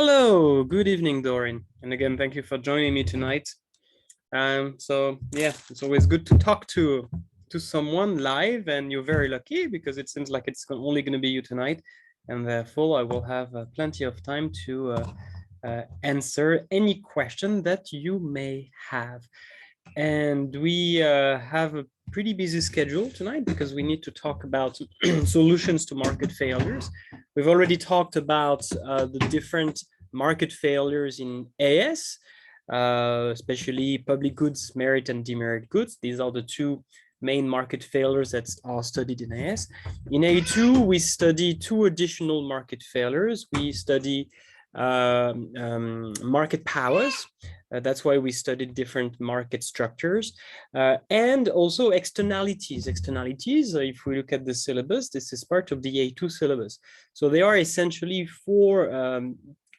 Hello, good evening, Doreen. And again, thank you for joining me tonight. So yeah, it's always good to talk to someone live, and you're very lucky because it seems like it's only going to be you tonight, and therefore I will have plenty of time to answer any question that you may have. And we have a pretty busy schedule tonight because we need to talk about solutions to market failures. We've already talked about the different market failures in AS, especially public goods, merit and demerit goods. These are the two main market failures that are studied in AS. In A2, we study two additional market failures. We study market powers. That's why we studied different market structures and also externalities. Externalities, if we look at the syllabus, this is part of the A2 syllabus. So they are essentially four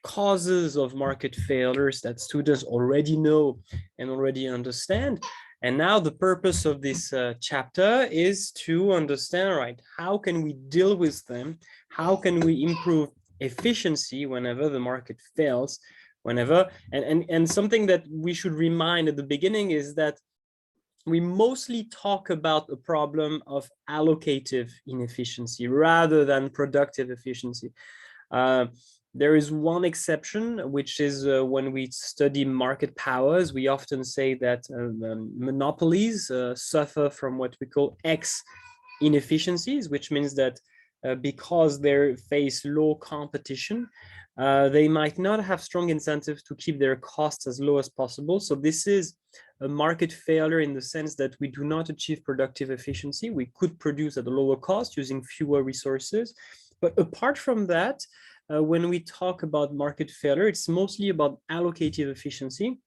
causes of market failures that students already know and already understand. And now the purpose of this chapter is to understand, right, how can we deal with them? How can we improve efficiency whenever the market fails? And something that we should remind at the beginning is that we mostly talk about a problem of allocative inefficiency rather than productive efficiency. There is one exception, which is when we study market powers, we often say that monopolies suffer from what we call X inefficiencies, which means that because they face low competition, they might not have strong incentives to keep their costs as low as possible. So this is a market failure in the sense that we do not achieve productive efficiency. We could produce at a lower cost using fewer resources. But apart from that, when we talk about market failure, it's mostly about allocative efficiency,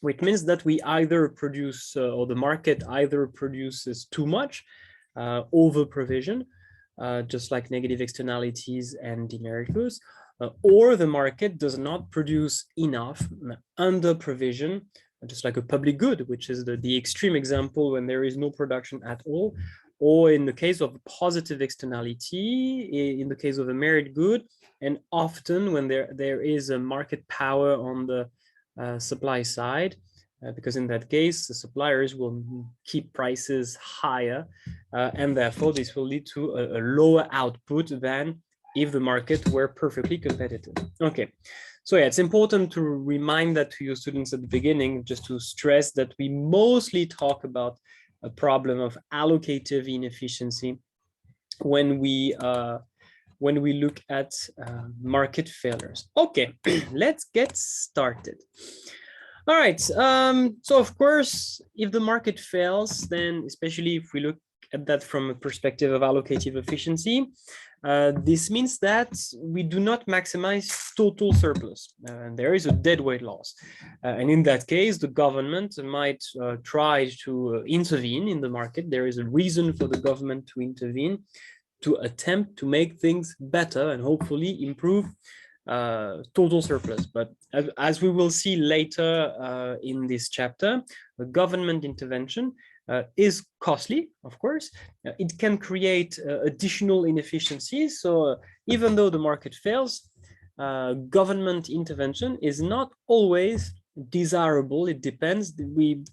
which means that we either produce or the market either produces too much, over provision, just like negative externalities and demerit goods, or the market does not produce enough under provision, just like a public good, which is the extreme example when there is no production at all, or in the case of positive externality, in the case of a merit good, and often when there is a market power on the supply side, because in that case, the suppliers will keep prices higher, and therefore this will lead to a lower output than if the market were perfectly competitive. Okay, so yeah, it's important to remind that to your students at the beginning, just to stress that we mostly talk about a problem of allocative inefficiency when we look at market failures. Okay, let's get started. All right, so of course, if the market fails, then especially if we look at that from a perspective of allocative efficiency, this means that we do not maximize total surplus. There is a deadweight loss. And in that case, the government might try to intervene in the market. There is a reason for the government to intervene, to attempt to make things better and hopefully improve total surplus. But as we will see later in this chapter, the government intervention is costly, of course. It can create additional inefficiencies. So even though the market fails, government intervention is not always desirable. It depends.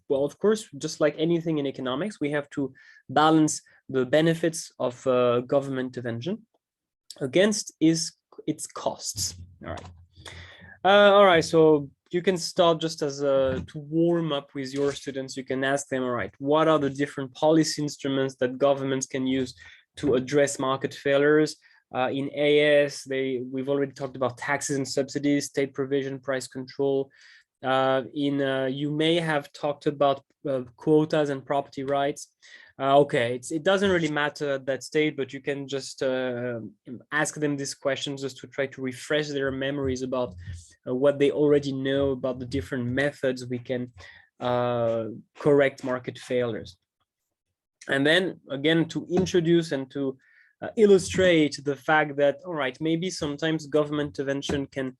Well, of course, just like anything in economics, we have to balance the benefits of government intervention against its costs. All right. So you can start just as to warm up with your students. You can ask them, all right, what are the different policy instruments that governments can use to address market failures? In AS, we've already talked about taxes and subsidies, state provision, price control. You may have talked about quotas and property rights. Okay, it doesn't really matter at that stage, but you can just ask them these questions just to try to refresh their memories about what they already know about the different methods we can correct market failures. And then again, to introduce and to illustrate the fact that, all right, maybe sometimes government intervention can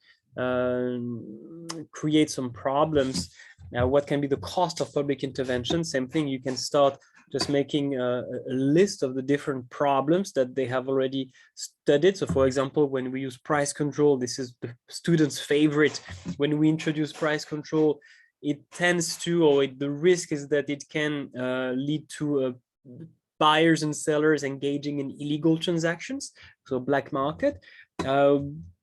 create some problems Now, what can be the cost of public intervention? Same thing, you can start just making a list of the different problems that they have already studied. So for example, when we use price control, this is the students' favorite. When we introduce price control, it tends to, or the risk is that it can lead to buyers and sellers engaging in illegal transactions, so black market.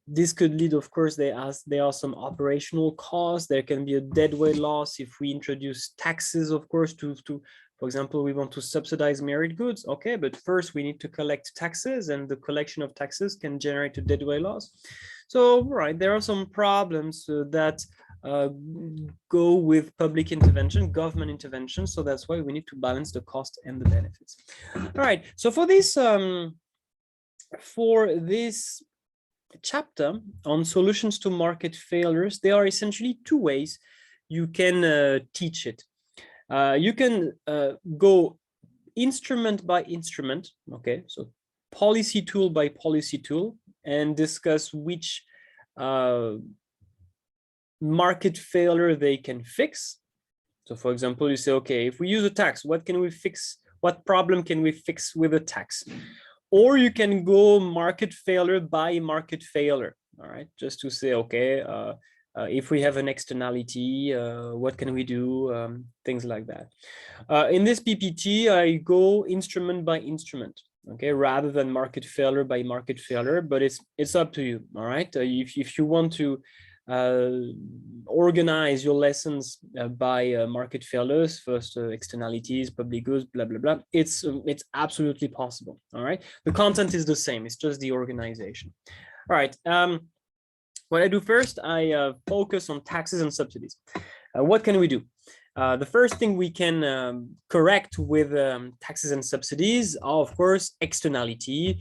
This could lead, of course, there are some operational costs. There can be a deadweight loss if we introduce taxes, of course, for example, we want to subsidize merit goods. Okay, but first we need to collect taxes, and the collection of taxes can generate a deadweight loss. So, right, there are some problems that go with public intervention, government intervention. So that's why we need to balance the cost and the benefits. All right, so for this chapter on solutions to market failures, there are essentially two ways you can teach it. You can go instrument by instrument, okay, so policy tool by policy tool, and discuss which market failure they can fix. So for example, you say, okay, if we use a tax, what can we fix? What problem can we fix with a tax? Or you can go market failure by market failure, all right? Just to say, okay, if we have an externality, what can we do? Things like that. In this PPT, I go instrument by instrument, okay, rather than market failure by market failure, but it's up to you, all right? If you want to organize your lessons by market failures, first externalities, public goods, blah blah blah, it's absolutely possible. All right, the content is the same, it's just the organization. All right, what I do first, I focus on taxes and subsidies. What can we do? The first thing we can correct with taxes and subsidies are, of course, externality.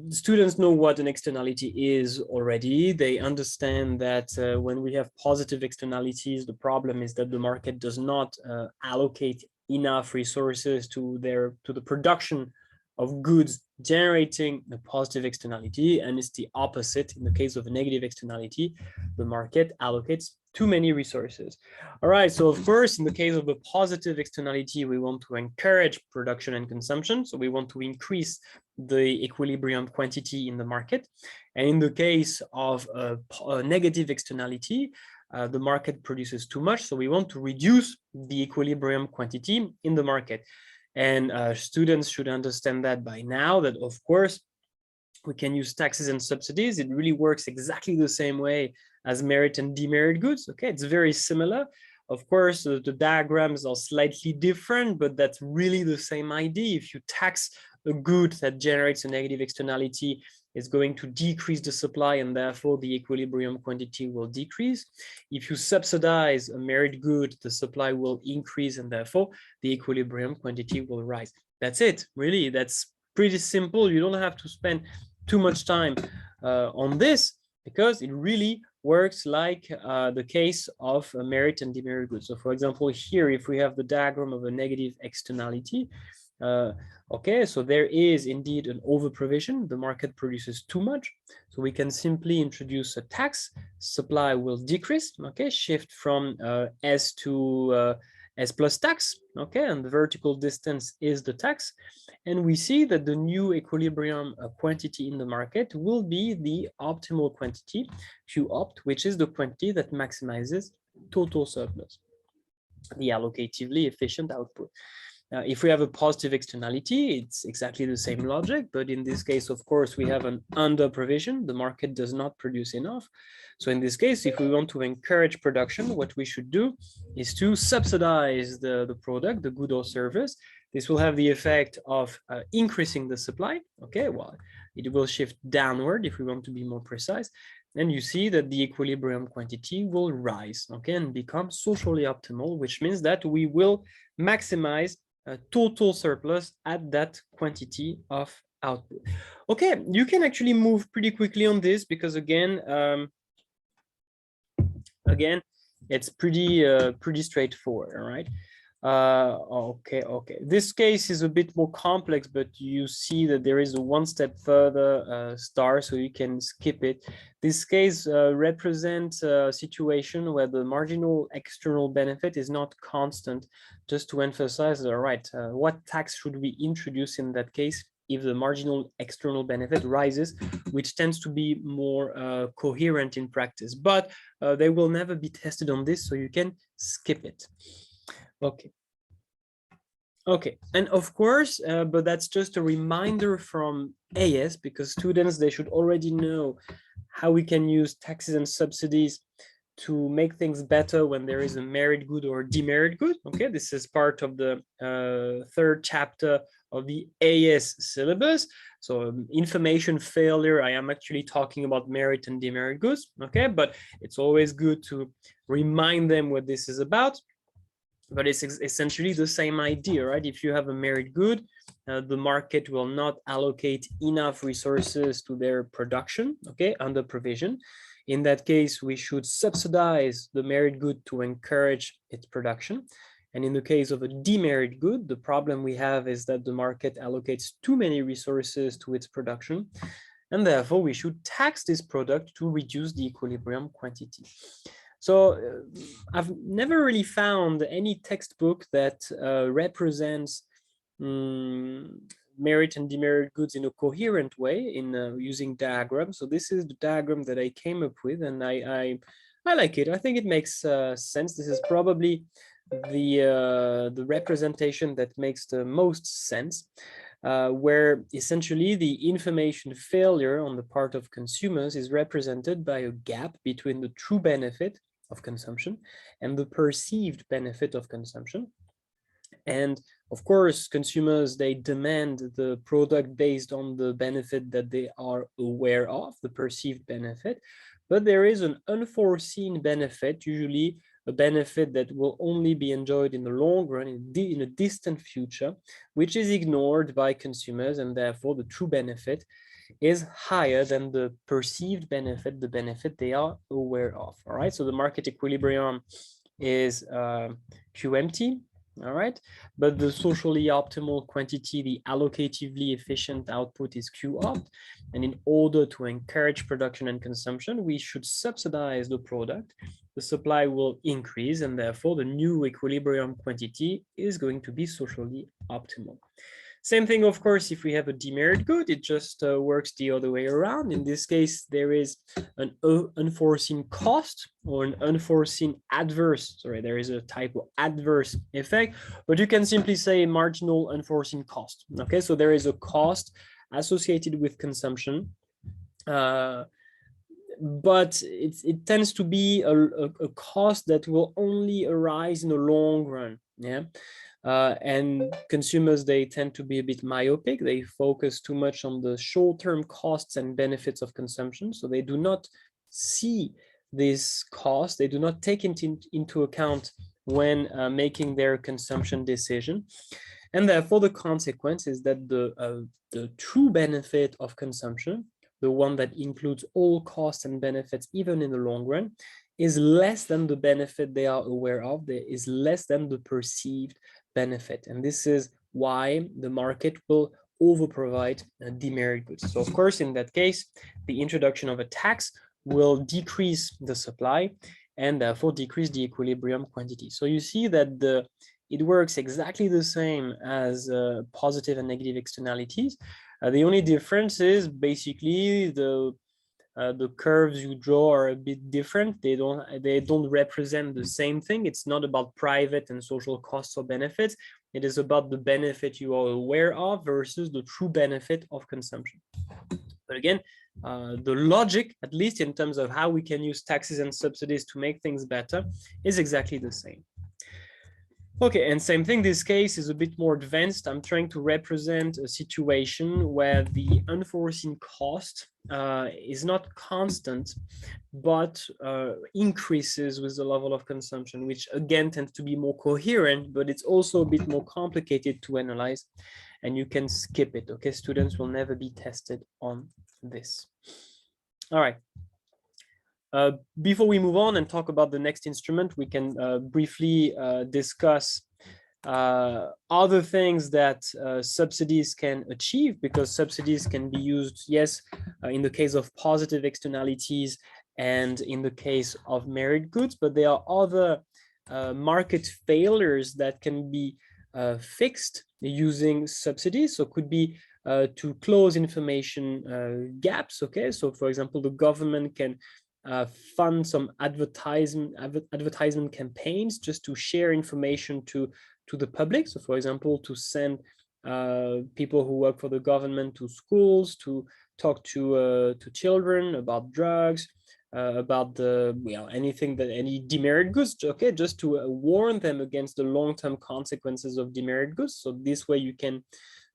Students know what an externality is already. They understand that when we have positive externalities, the problem is that the market does not allocate enough resources to the production of goods generating the positive externality, and it's the opposite. In the case of a negative externality, the market allocates too many resources. All right, so of course, in the case of a positive externality, we want to encourage production and consumption. So we want to increase the equilibrium quantity in the market. And in the case of a negative externality, the market produces too much. So we want to reduce the equilibrium quantity in the market. And students should understand that by now, that of course, we can use taxes and subsidies. It really works exactly the same way as merit and demerit goods. Okay, it's very similar. Of course, the diagrams are slightly different, but that's really the same idea. If you tax a good that generates a negative externality, it's going to decrease the supply, and therefore the equilibrium quantity will decrease. If you subsidize a merit good, the supply will increase, and therefore the equilibrium quantity will rise. That's it, really. That's pretty simple. You don't have to spend too much time on this, because it really works like the case of merit and demerit goods. So for example, here, if we have the diagram of a negative externality, okay, so there is indeed an over provision. The market produces too much. So we can simply introduce a tax. Supply will decrease, okay, shift from S to S plus tax, okay, and the vertical distance is the tax. And we see that the new equilibrium quantity in the market will be the optimal quantity, QOPT, which is the quantity that maximizes total surplus, the allocatively efficient output. If we have a positive externality, it's exactly the same logic, but in this case, of course, we have an under provision. The market does not produce enough. So in this case, if we want to encourage production, what we should do is to subsidize the product, the good or service. This will have the effect of increasing the supply. Okay, well, it will shift downward if we want to be more precise. And you see that the equilibrium quantity will rise, okay, and become socially optimal, which means that we will maximize total surplus at that quantity of output. Okay, you can actually move pretty quickly on this, because again, it's pretty straightforward. All right. Okay. This case is a bit more complex, but you see that there is a one step further star, so you can skip it. This case represents a situation where the marginal external benefit is not constant. Just to emphasize, all right, what tax should we introduce in that case if the marginal external benefit rises, which tends to be more coherent in practice, but they will never be tested on this, so you can skip it. Okay. Okay, and of course, but that's just a reminder from AS, because students, they should already know how we can use taxes and subsidies to make things better when there is a merit good or demerit good. Okay, this is part of the third chapter of the AS syllabus. So information failure, I am actually talking about merit and demerit goods. Okay, but it's always good to remind them what this is about. But it's essentially the same idea, right? If you have a merit good, the market will not allocate enough resources to their production, okay, under provision. In that case, we should subsidize the merit good to encourage its production. And in the case of a demerit good, the problem we have is that the market allocates too many resources to its production. And therefore, we should tax this product to reduce the equilibrium quantity. So I've never really found any textbook that represents merit and demerit goods in a coherent way in using diagrams. So this is the diagram that I came up with, and I like it. I think it makes sense. This is probably the representation that makes the most sense. Where essentially the information failure on the part of consumers is represented by a gap between the true benefit of consumption and the perceived benefit of consumption. And of course, consumers, they demand the product based on the benefit that they are aware of, the perceived benefit. But there is an unforeseen benefit, usually a benefit that will only be enjoyed in the long run, in a distant future, which is ignored by consumers, and therefore the true benefit is higher than the perceived benefit, the benefit they are aware of. All right, so the market equilibrium is Q empty. All right, but the socially optimal quantity, the allocatively efficient output, is Q opt. And in order to encourage production and consumption, we should subsidize the product. The supply will increase, and therefore the new equilibrium quantity is going to be socially optimal. Same thing, of course, if we have a demerit good, it just works the other way around. In this case, there is an unforeseen cost or an unforeseen adverse, there is a type of adverse effect, but you can simply say marginal unforeseen cost. Okay, so there is a cost associated with consumption, but it tends to be a cost that will only arise in the long run. Yeah. And consumers, they tend to be a bit myopic. They focus too much on the short-term costs and benefits of consumption. So they do not see this cost. They do not take it into account when making their consumption decision. And therefore, the consequence is that the true benefit of consumption, the one that includes all costs and benefits, even in the long run, is less than the benefit they are aware of. There is less than the perceived benefit. And this is why the market will over-provide demerit goods. So of course, in that case, the introduction of a tax will decrease the supply and therefore decrease the equilibrium quantity. So you see that it works exactly the same as positive and negative externalities. The only difference is basically the curves you draw are a bit different. They don't represent the same thing. It's not about private and social costs or benefits. It is about the benefit you are aware of versus the true benefit of consumption. But again, the logic, at least in terms of how we can use taxes and subsidies to make things better, is exactly the same. Okay, and same thing, this case is a bit more advanced. I'm trying to represent a situation where the unforeseen cost is not constant, but increases with the level of consumption, which again tends to be more coherent, but it's also a bit more complicated to analyze, and you can skip it, okay? Students will never be tested on this. All right. Before we move on and talk about the next instrument, we can briefly discuss other things that subsidies can achieve, because subsidies can be used, yes, in the case of positive externalities and in the case of merit goods, but there are other market failures that can be fixed using subsidies. So could be to close information gaps. Okay, so for example, the government can fund some advertisement campaigns just to share information to the public. So for example, to send people who work for the government to schools to talk to children about drugs, about the anything that any demerit goods, okay, just to warn them against the long-term consequences of demerit goods. So this way you can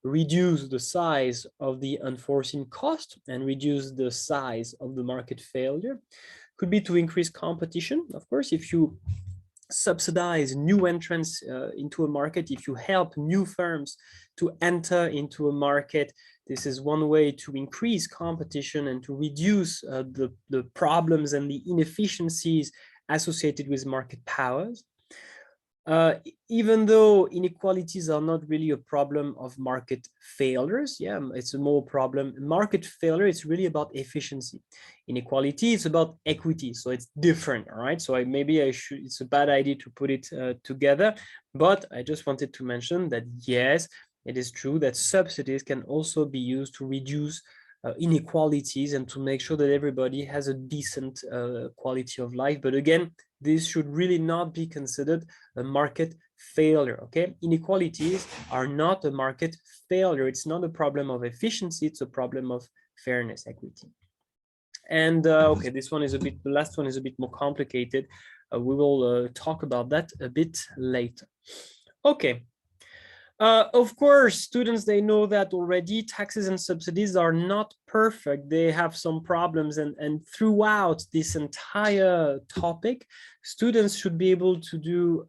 reduce the size of the unforeseen cost and reduce the size of the market failure. Could be to increase competition. Of course, if you subsidize new entrants into a market, if you help new firms to enter into a market, this is one way to increase competition and to reduce the problems and the inefficiencies associated with market powers. Even though inequalities are not really a problem of market failures, yeah, it's a more problem. Market failure, it's really about efficiency. Inequality, it's about equity, so it's different, all right? So maybe I should, it's a bad idea to put it together, but I just wanted to mention that, yes, it is true that subsidies can also be used to reduce inequalities and to make sure that everybody has a decent quality of life. But again, this should really not be considered a market failure, okay? Inequalities are not a market failure. It's not a problem of efficiency, it's a problem of fairness, equity. And okay, this one is a bit, the last one is a bit more complicated. We will talk about that a bit later. Okay. Of course, students, they know that already. Taxes and subsidies are not perfect. They have some problems, and throughout this entire topic, students should be able to do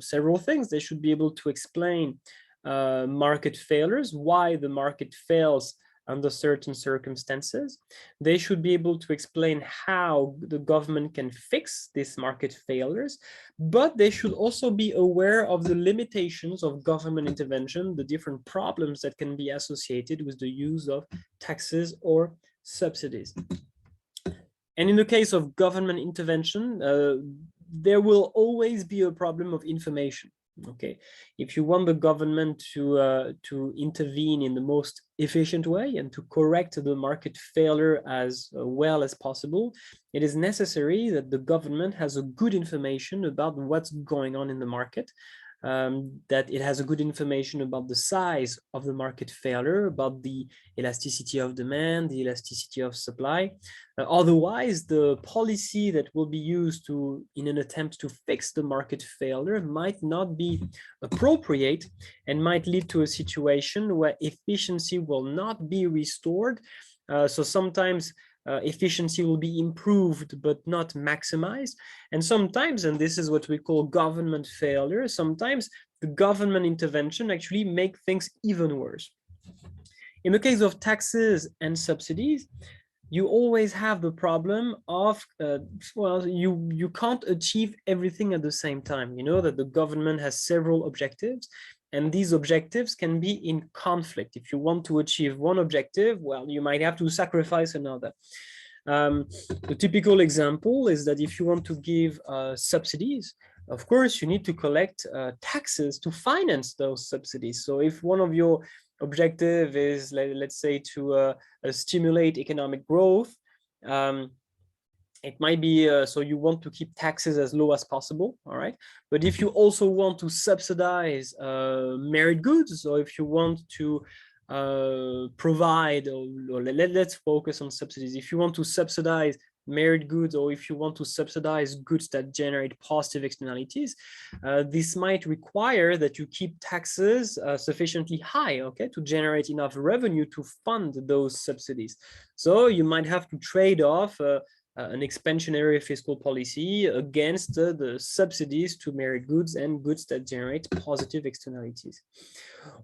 several things. They should be able to explain market failures, why the market fails under certain circumstances. They should be able to explain how the government can fix these market failures, but they should also be aware of the limitations of government intervention, the different problems that can be associated with the use of taxes or subsidies. And in the case of government intervention, there will always be a problem of information. Okay, if you want the government to intervene in the most efficient way and to correct the market failure as well as possible, it is necessary that the government has a good information about what's going on in the market, that it has a good information about the size of the market failure, about the elasticity of demand, the elasticity of supply. Otherwise, the policy that will be used in an attempt to fix the market failure might not be appropriate and might lead to a situation where efficiency will not be restored. So sometimes efficiency will be improved but not maximized, and sometimes, and this is what we call government failure, sometimes the government intervention actually make things even worse. In the case of taxes and subsidies, you always have the problem of well, you can't achieve everything at the same time. You know that the government has several objectives, and these objectives can be in conflict. If you want to achieve one objective, well, you might have to sacrifice another. The typical example is that if you want to give subsidies, of course, you need to collect taxes to finance those subsidies. So if one of your objective is, let's say, to stimulate economic growth, it might be, so you want to keep taxes as low as possible, all right? But if you also want to subsidize merit goods, or if you want to provide, or let's focus on subsidies. If you want to subsidize merit goods, or if you want to subsidize goods that generate positive externalities, this might require that you keep taxes sufficiently high, okay, to generate enough revenue to fund those subsidies. So you might have to trade off an expansionary fiscal policy against the subsidies to merit goods and goods that generate positive externalities.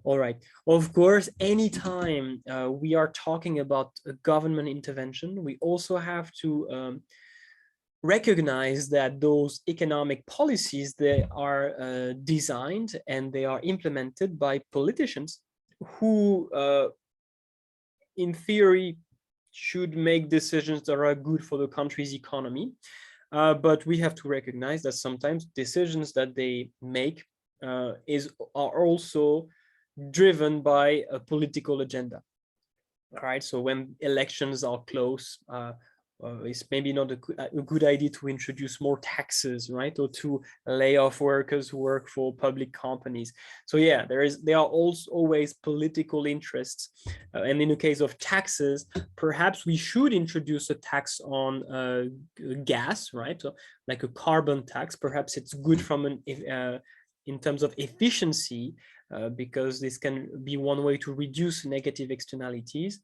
All right. Of course, anytime we are talking about a government intervention, we also have to recognize that those economic policies, they are designed and they are implemented by politicians who in theory should make decisions that are good for the country's economy, but we have to recognize that sometimes decisions that they make are also driven by a political agenda. All right, so when elections are close, it's maybe not a good idea to introduce more taxes, right? Or to lay off workers who work for public companies. So yeah, there are also always political interests. And in the case of taxes, perhaps we should introduce a tax on gas, right? So like a carbon tax. Perhaps it's good from in terms of efficiency, because this can be one way to reduce negative externalities.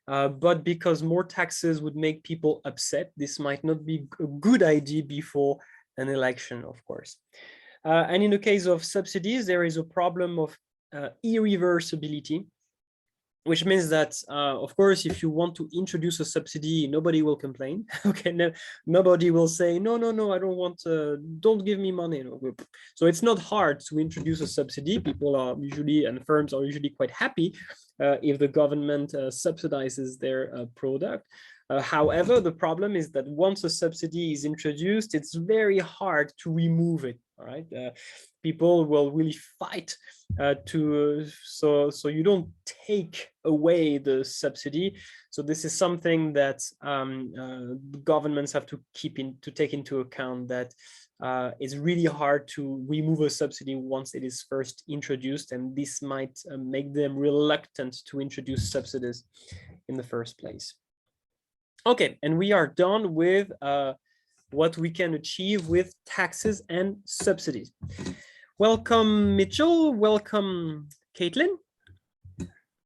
But because more taxes would make people upset, this might not be a good idea before an election, of course. And in the case of subsidies, there is a problem of irreversibility, which means that, of course, if you want to introduce a subsidy, nobody will complain. Okay, no, nobody will say, no, I don't want, don't give me money. No. So it's not hard to introduce a subsidy. People are usually, and firms are usually quite happy if the government subsidizes their product. However, the problem is that once a subsidy is introduced, it's very hard to remove it. All right, people will really fight so you don't take away the subsidy. So this is something that governments have to take into account, that it's really hard to remove a subsidy once it is first introduced, and this might make them reluctant to introduce subsidies in the first place. Okay, and we are done with what we can achieve with taxes and subsidies. Welcome, Mitchell. Welcome, Caitlin.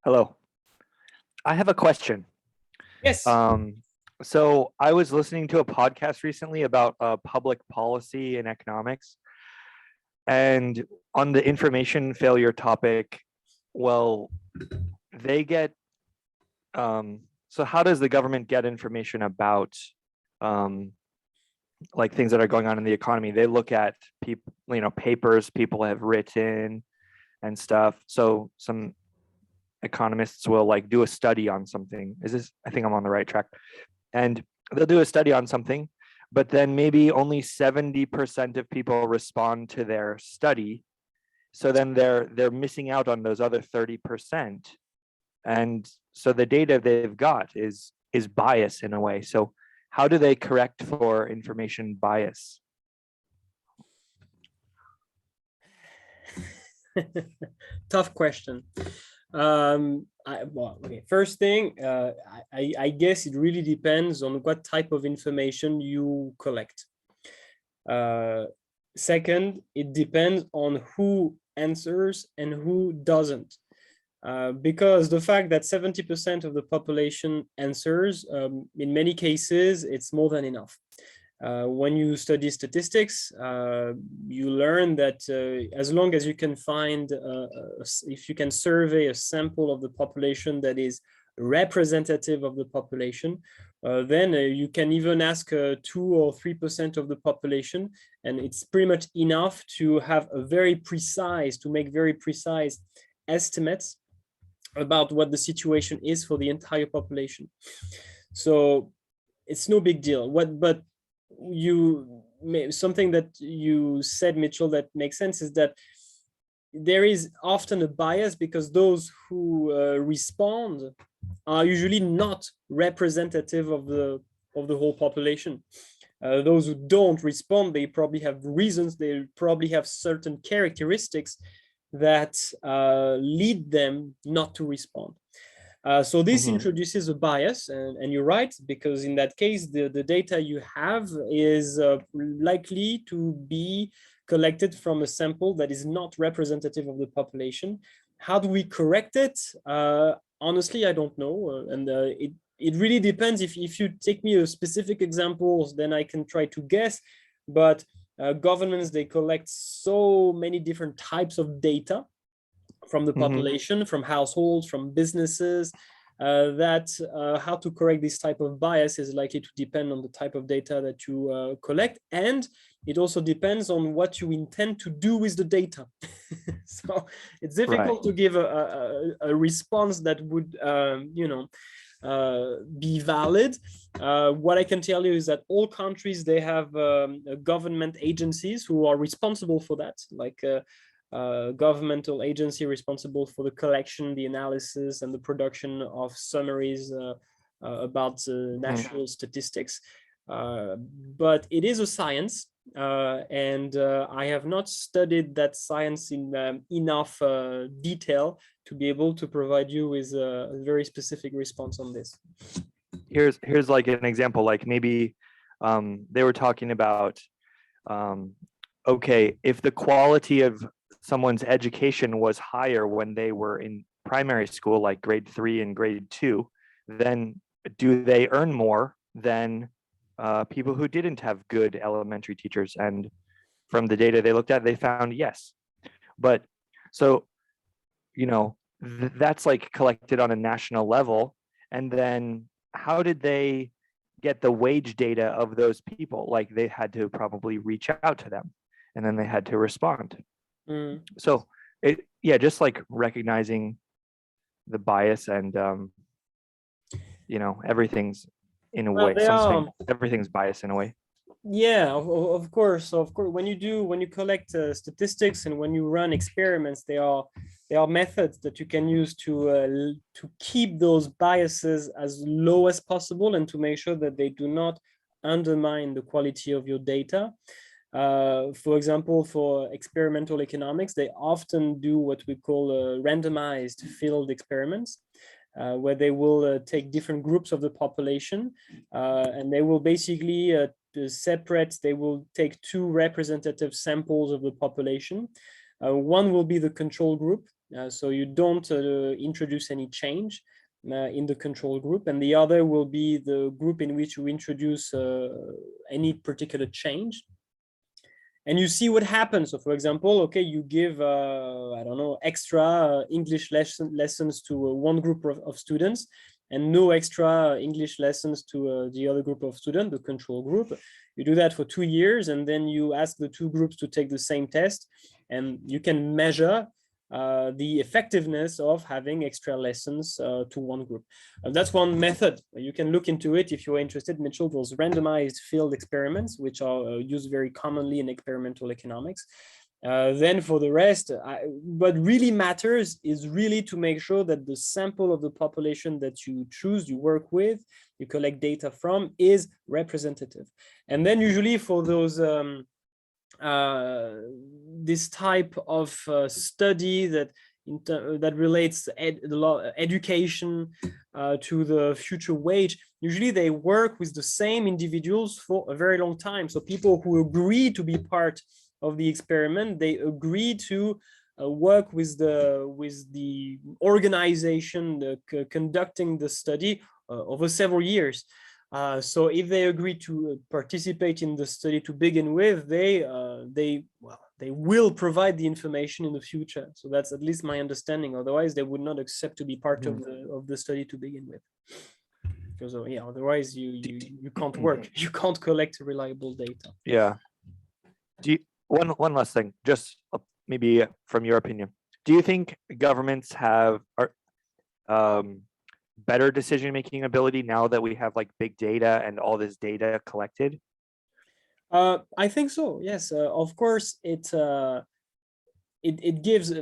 Hello. I have a question. Yes. So I was listening to a podcast recently about public policy and economics, and on the information failure topic, well, they get, so how does the government get information about like things that are going on in the economy? They look at people, papers people have written and stuff. So some economists will like do a study on something. I think I'm on the right track. And they'll do a study on something, but then maybe only 70% of people respond to their study. So then they're missing out on those other 30%. And so the data they've got is bias in a way. So how do they correct for information bias? Tough question. First thing, I guess it really depends on what type of information you collect. Second, it depends on who answers and who doesn't. Because the fact that 70% of the population answers, in many cases, it's more than enough. When you study statistics, you learn that as long as you can find, if you can survey a sample of the population that is representative of the population, then you can even ask 2 or 3% of the population, and it's pretty much enough to have to make very precise estimates about what the situation is for the entire population. So it's no big deal. But something that you said, Mitchell, that makes sense is that there is often a bias because those who respond are usually not representative of the whole population. Those who don't respond, they probably have reasons, they probably have certain characteristics that lead them not to respond. So this introduces a bias, and you're right, because in that case, the data you have is likely to be collected from a sample that is not representative of the population. How do we correct it? Honestly, I don't know. And it really depends. If you take me a specific examples, then I can try to guess. But governments, they collect so many different types of data from the population, from households, from businesses, that how to correct this type of bias is likely to depend on the type of data that you collect, and it also depends on what you intend to do with the data. So it's difficult to give a response that would, be valid. What I can tell you is that all countries, they have government agencies who are responsible for that, like governmental agency responsible for the collection, the analysis, and the production of summaries about national statistics. But it is a science, and I have not studied that science in enough detail to be able to provide you with a very specific response on this. Here's like an example, like maybe they were talking about, okay, if the quality of someone's education was higher when they were in primary school, like grade 3 and grade 2, then do they earn more than people who didn't have good elementary teachers? And from the data they looked at, they found yes. But so, that's like collected on a national level. And then how did they get the wage data of those people? Like they had to probably reach out to them, and then they had to respond. So just like recognizing the bias and everything's in a way, everything's biased in a way. Yeah, of course. When you collect statistics and when you run experiments, there are methods that you can use to keep those biases as low as possible and to make sure that they do not undermine the quality of your data. For example, for experimental economics, they often do what we call randomized field experiments, where they will take different groups of the population, and they will basically they will take 2 representative samples of the population. One will be the control group, so you don't introduce any change in the control group, and the other will be the group in which you introduce any particular change. And you see what happens. So for example, okay, you give, I don't know, extra English lessons to one group of students and no extra English lessons to the other group of students, the control group. You do that for 2 years, and then you ask the 2 groups to take the same test, and you can measure the effectiveness of having extra lessons to one group. That's one method. You can look into it if you're interested. Mitchell, those randomized field experiments, which are used very commonly in experimental economics. Then for the rest, what really matters is really to make sure that the sample of the population that you choose, you work with, you collect data from, is representative. And then usually for those this type of study that relates education to the future wage, usually they work with the same individuals for a very long time. So people who agree to be part of the experiment, they agree to work with the organization conducting the study over several years. So if they agree to participate in the study to begin with, they will provide the information in the future. So that's at least my understanding. Otherwise, they would not accept to be part of the study to begin with. Because otherwise you can't work. You can't collect reliable data. Yeah. One last thing, just maybe from your opinion, do you think governments have better decision-making ability now that we have like big data and all this data collected? I think so. Yes, of course. It gives.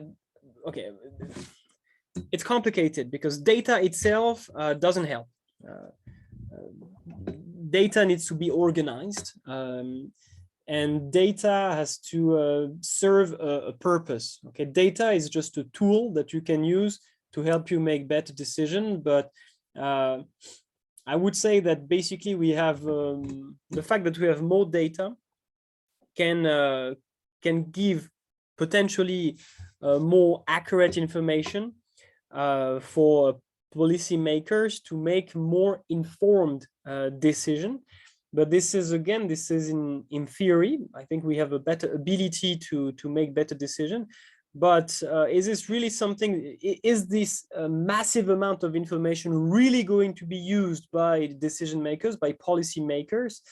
Okay, it's complicated because data itself doesn't help. Data needs to be organized, and data has to serve a purpose. Okay, data is just a tool that you can use to help you make better decisions. But I would say that basically we have the fact that we have more data can give potentially more accurate information for policymakers to make more informed decision. But this is in theory. I think we have a better ability to make better decision. But is this really something, is this massive amount of information really going to be used by decision makers, by policy makers?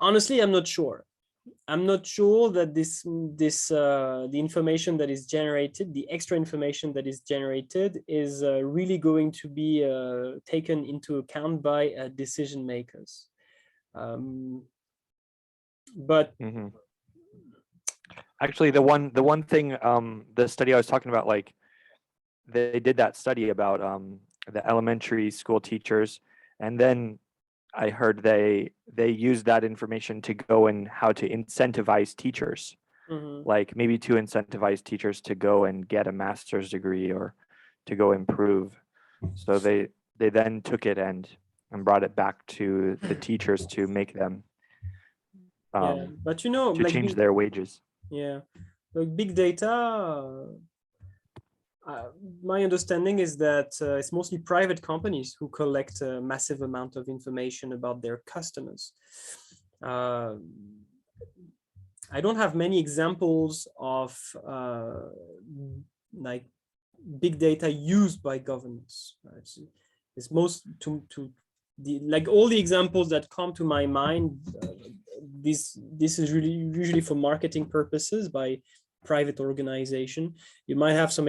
Honestly, I'm not sure. I'm not sure that the information that is generated, the extra information that is generated, is really going to be taken into account by decision makers. But actually, the one thing, the study I was talking about, like they did that study about the elementary school teachers, and then I heard they used that information to go and how to incentivize teachers, like maybe to incentivize teachers to go and get a master's degree or to go improve. So they then took it and brought it back to the teachers to make them yeah, but you know, to like change their wages. Yeah, like big data. My understanding is that it's mostly private companies who collect a massive amount of information about their customers. I don't have many examples of like big data used by governments. It's most like all the examples that come to my mind. This is really usually for marketing purposes by private organization. You might have some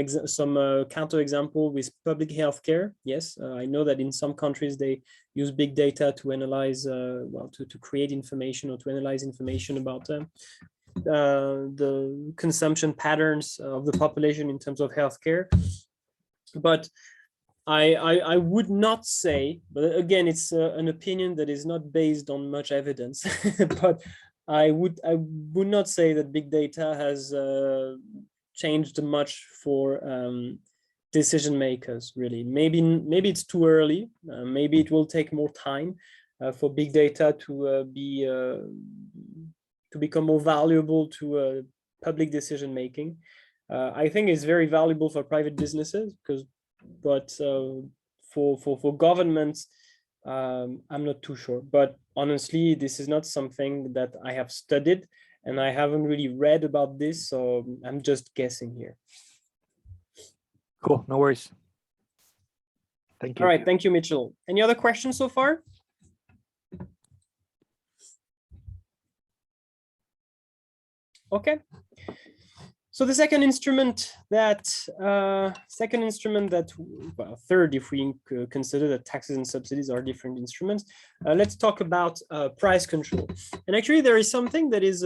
counter example with public healthcare. Yes, I know that in some countries they use big data to analyze, well, to create information or to analyze information about the consumption patterns of the population in terms of healthcare. But I would not say, but again, it's an opinion that is not based on much evidence, but I would not say that big data has changed much for decision makers, really. Maybe it's too early. Maybe it will take more time for big data to become more valuable to public decision making. I think it's very valuable for private businesses but for governments, I'm not too sure. But honestly, this is not something that I have studied, and I haven't really read about this, so I'm just guessing here. Cool, no worries. Thank you. All right, thank you, Mitchell. Any other questions so far? Okay. So the second instrument that, well, third, if we consider that taxes and subsidies are different instruments, let's talk about price control. And actually there is something that is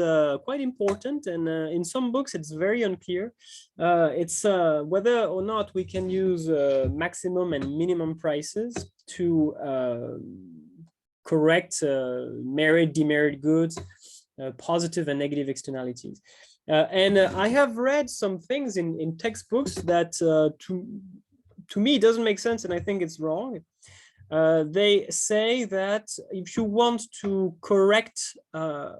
quite important, and in some books it's very unclear. It's whether or not we can use maximum and minimum prices to correct merit, demerit goods, positive and negative externalities. And I have read some things in textbooks that to me doesn't make sense, and I think it's wrong. They say that if you want to correct a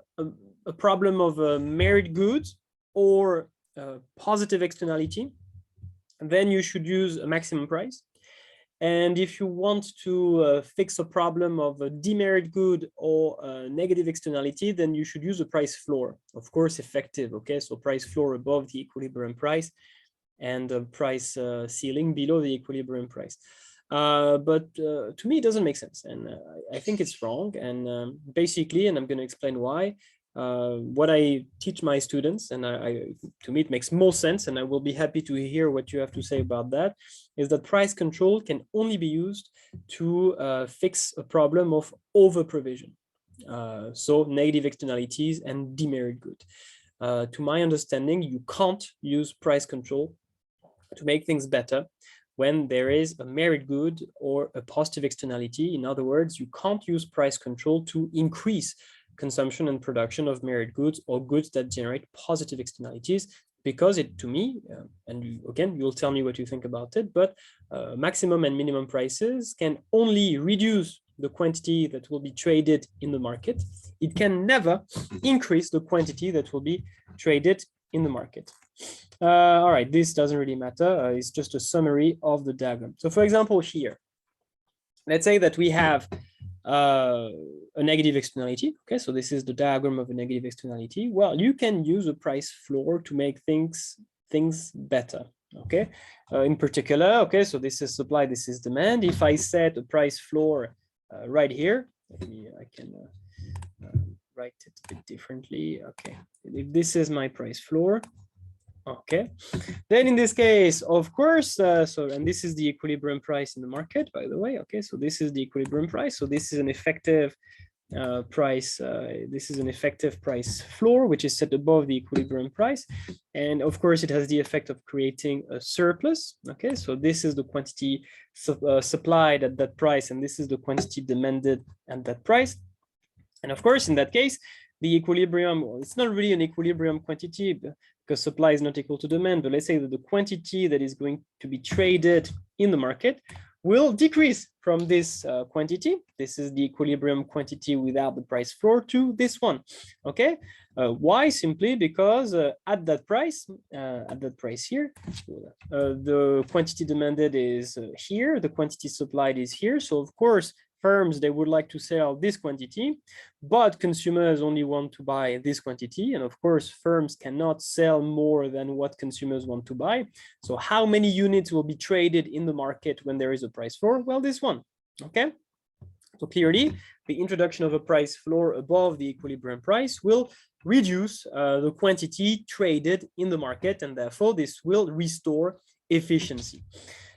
problem of merit goods or positive externality, then you should use a maximum price. And if you want to fix a problem of a demerit good or a negative externality, then you should use a price floor, of course, effective. Okay, so price floor above the equilibrium price and a price ceiling below the equilibrium price. But to me, it doesn't make sense. And I think it's wrong. And basically, and I'm going to explain why, what I teach my students, and to me it makes more sense, and I will be happy to hear what you have to say about that, is that price control can only be used to fix a problem of over provision, so negative externalities and demerit good. To my understanding, you can't use price control to make things better when there is a merit good or a positive externality. In other words, you can't use price control to increase consumption and production of merit goods or goods that generate positive externalities, because it, to me, and again, you'll tell me what you think about it, but maximum and minimum prices can only reduce the quantity that will be traded in the market. It can never increase the quantity that will be traded in the market. All right, this doesn't really matter. It's just a summary of the diagram. So for example, here, let's say that we have a negative externality. Okay, so this is the diagram of a negative externality. Well, you can use a price floor to make things better. Okay, in particular, okay, so this is supply, this is demand. If I set a price floor right here, I can write it a bit differently. Okay, if this is my price floor, okay, then in this case, of course, and this is the equilibrium price in the market, by the way. Okay, so this is the equilibrium price. So this is an effective price. This is an effective price floor, which is set above the equilibrium price. And of course, it has the effect of creating a surplus. Okay, so this is the quantity supplied at that price, and this is the quantity demanded at that price. And of course, in that case, the equilibrium, well, it's not really an equilibrium quantity because supply is not equal to demand, but let's say that the quantity that is going to be traded in the market will decrease from this quantity. This is the equilibrium quantity without the price floor to this one. Okay, why? Simply because at that price here, the quantity demanded is here, the quantity supplied is here. So of course, firms, they would like to sell this quantity, but consumers only want to buy this quantity. And of course, firms cannot sell more than what consumers want to buy. So how many units will be traded in the market when there is a price floor? Well, this one, okay? So clearly, the introduction of a price floor above the equilibrium price will reduce the quantity traded in the market, and therefore this will restore efficiency.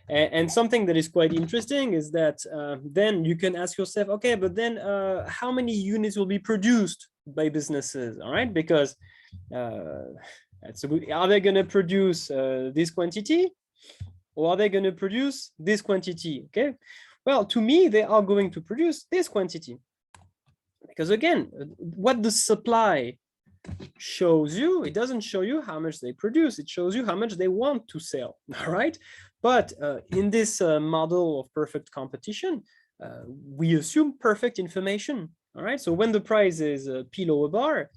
And something that is quite interesting is that then you can ask yourself, okay, but then how many units will be produced by businesses, all right? Because are they going to produce this quantity, or are they going to produce this quantity? Okay, well, to me, they are going to produce this quantity. Because again, what the supply shows you, it doesn't show you how much they produce, it shows you how much they want to sell, all right? But in this model of perfect competition, we assume perfect information, all right? So when the price is below a bar,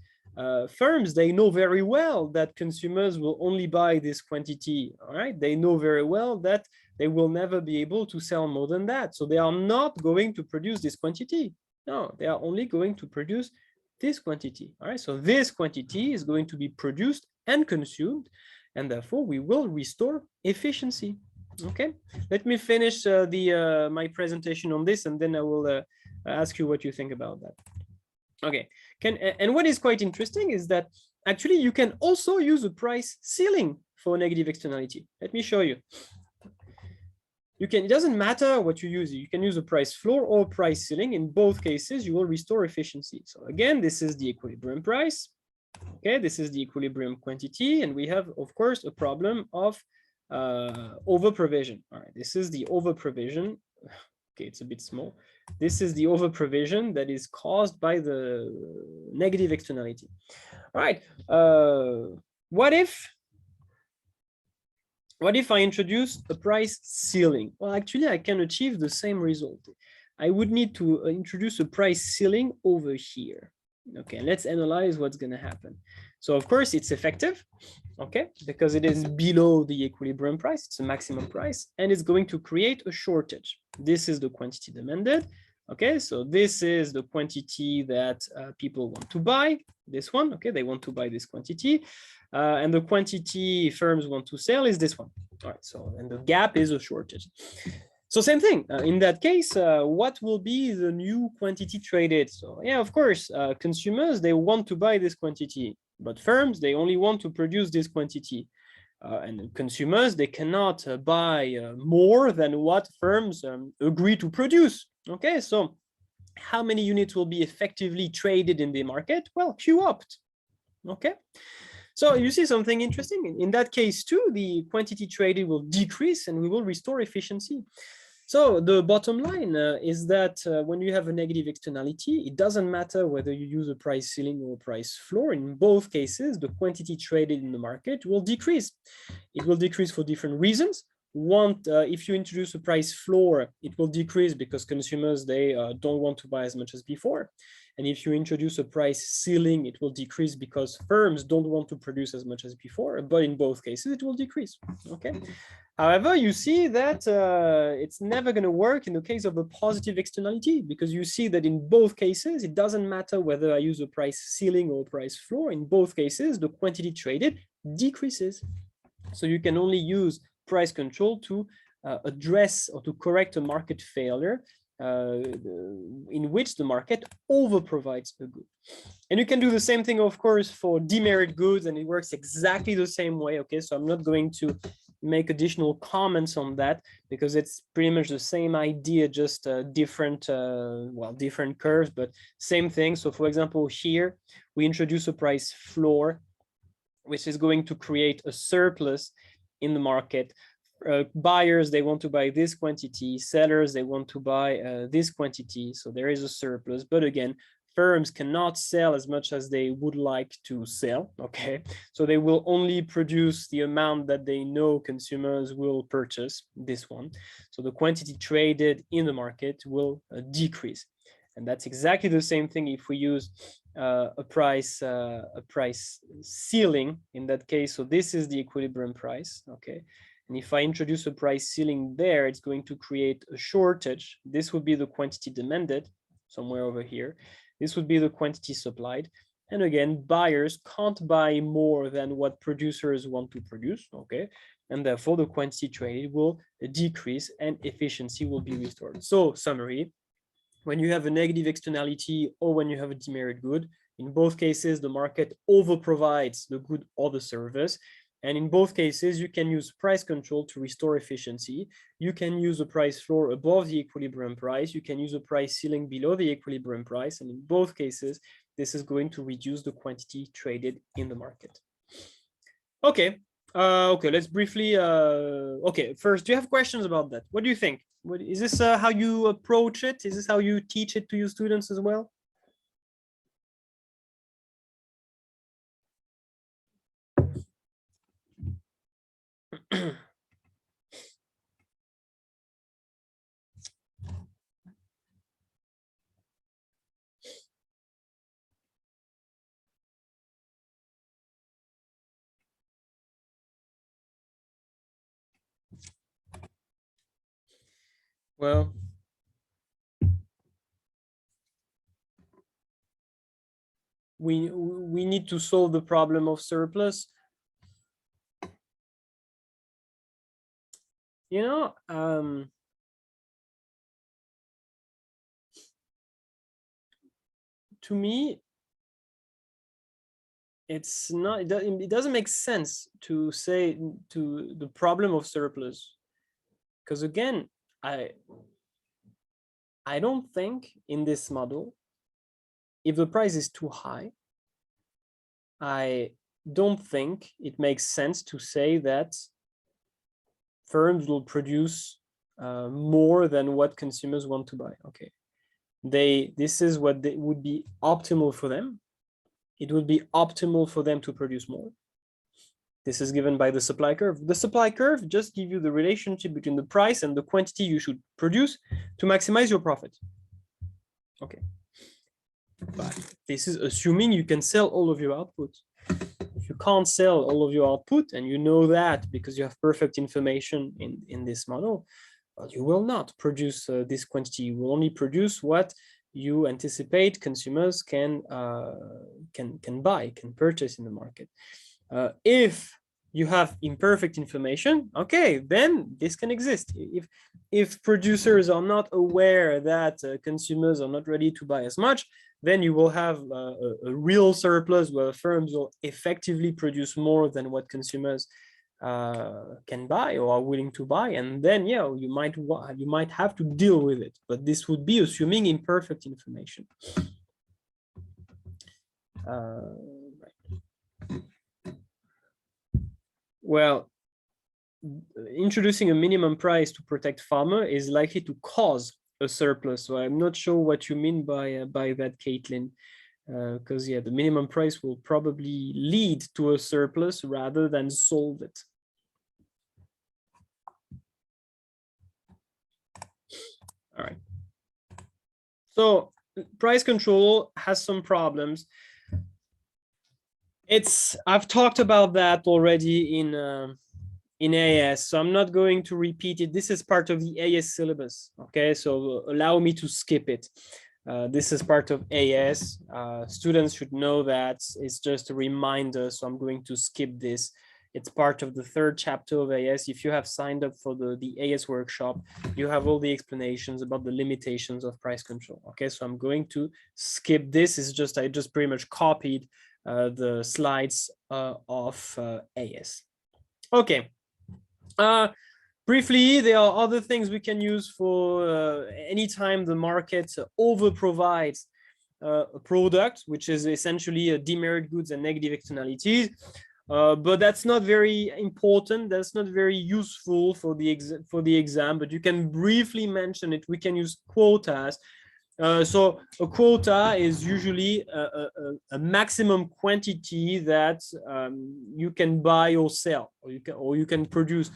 firms, they know very well that consumers will only buy this quantity, all right? They know very well that they will never be able to sell more than that. So they are not going to produce this quantity. No, they are only going to produce this quantity, all right? So this quantity is going to be produced and consumed, and therefore we will restore efficiency. Okay, let me finish my presentation on this, and then I will ask you what you think about that. Okay, and what is quite interesting is that actually you can also use a price ceiling for negative externality. Let me show you. You can, it doesn't matter what you use. You can use a price floor or price ceiling. In both cases, you will restore efficiency. So again, this is the equilibrium price. Okay, this is the equilibrium quantity, and we have, of course, a problem of over provision. All right, this is the over provision. Okay, it's a bit small. This is the over provision that is caused by the negative externality. All right, what if I introduce a price ceiling? Well, actually, I can achieve the same result. I would need to introduce a price ceiling over here. Okay, let's analyze what's going to happen. So of course it's effective, okay, because it is below the equilibrium price, it's a maximum price, and it's going to create a shortage. This is the quantity demanded, okay, so this is the quantity that people want to buy, this one, okay, they want to buy this quantity, and the quantity firms want to sell is this one. All right, so, and the gap is a shortage. So same thing, in that case, what will be the new quantity traded? So yeah, of course, consumers, they want to buy this quantity, but firms, they only want to produce this quantity. And consumers, they cannot buy more than what firms agree to produce. Okay, so how many units will be effectively traded in the market? Well, Q opt, okay? So you see something interesting. In that case too, the quantity traded will decrease and we will restore efficiency. So the bottom line is that when you have a negative externality, it doesn't matter whether you use a price ceiling or a price floor. In both cases, the quantity traded in the market will decrease. It will decrease for different reasons. One, if you introduce a price floor, it will decrease because consumers, they don't want to buy as much as before. And if you introduce a price ceiling, it will decrease because firms don't want to produce as much as before, but in both cases, it will decrease, okay? However, you see that it's never going to work in the case of a positive externality, because you see that in both cases, it doesn't matter whether I use a price ceiling or a price floor. In both cases, the quantity traded decreases. So you can only use price control to address or to correct a market failure in which the market overprovides a good. And you can do the same thing, of course, for demerit goods, and it works exactly the same way. Okay, so I'm not going to make additional comments on that because it's pretty much the same idea, just different, well, different curves, but same thing. So for example, here we introduce a price floor, which is going to create a surplus in the market. Buyers, they want to buy this quantity. Sellers, they want to buy this quantity. So there is a surplus. But again, firms cannot sell as much as they would like to sell. Okay, so they will only produce the amount that they know consumers will purchase, this one. So the quantity traded in the market will decrease. And that's exactly the same thing if we use a price ceiling in that case. So this is the equilibrium price. Okay. And if I introduce a price ceiling there, it's going to create a shortage. This would be the quantity demanded somewhere over here. This would be the quantity supplied. And again, buyers can't buy more than what producers want to produce. Okay. And therefore the quantity traded will decrease and efficiency will be restored. So summary, when you have a negative externality or when you have a demerit good, in both cases, the market overprovides the good or the service. And in both cases, you can use price control to restore efficiency. You can use a price floor above the equilibrium price. You can use a price ceiling below the equilibrium price. And in both cases, this is going to reduce the quantity traded in the market. Okay. Okay, let's briefly, okay, first, do you have questions about that? What do you think? Is this how you approach it? Is this how you teach it to your students as well? Well, we need to solve the problem of surplus. You know, to me, it's not, it doesn't make sense to say to the problem of surplus, because again, I don't think in this model, if the price is too high, I don't think it makes sense to say that firms will produce more than what consumers want to buy. Okay, this is what would be optimal for them. It would be optimal for them to produce more. This is given by the supply curve. The supply curve just gives you the relationship between the price and the quantity you should produce to maximize your profit. Okay. But this is assuming you can sell all of your output. If you can't sell all of your output, and you know that because you have perfect information in this model, well, you will not produce this quantity. You will only produce what you anticipate consumers can buy, can purchase in the market. If you have imperfect information, okay, then this can exist. If producers are not aware that consumers are not ready to buy as much, then you will have a real surplus where firms will effectively produce more than what consumers can buy or are willing to buy, and then yeah, you might have to deal with it, but this would be assuming imperfect information. Well, introducing a minimum price to protect farmer is likely to cause a surplus. So I'm not sure what you mean by that, Caitlin, because yeah, the minimum price will probably lead to a surplus rather than solve it. All right. So price control has some problems. I've talked about that already in AS. So I'm not going to repeat it. This is part of the AS syllabus. Okay, so allow me to skip it. This is part of AS. Students should know that. It's just a reminder. So I'm going to skip this. It's part of the 3rd chapter of AS. If you have signed up for the AS workshop, you have all the explanations about the limitations of price control. Okay, so I'm going to skip this. It's just, I just pretty much copied the slides of AS. Okay. Briefly, there are other things we can use for anytime the market over provides a product, which is essentially a demerit goods and negative externalities. But that's not very important. That's not very useful for the exam, but you can briefly mention it. We can use quotas. So a quota is usually a maximum quantity that you can buy or sell, or you can produce.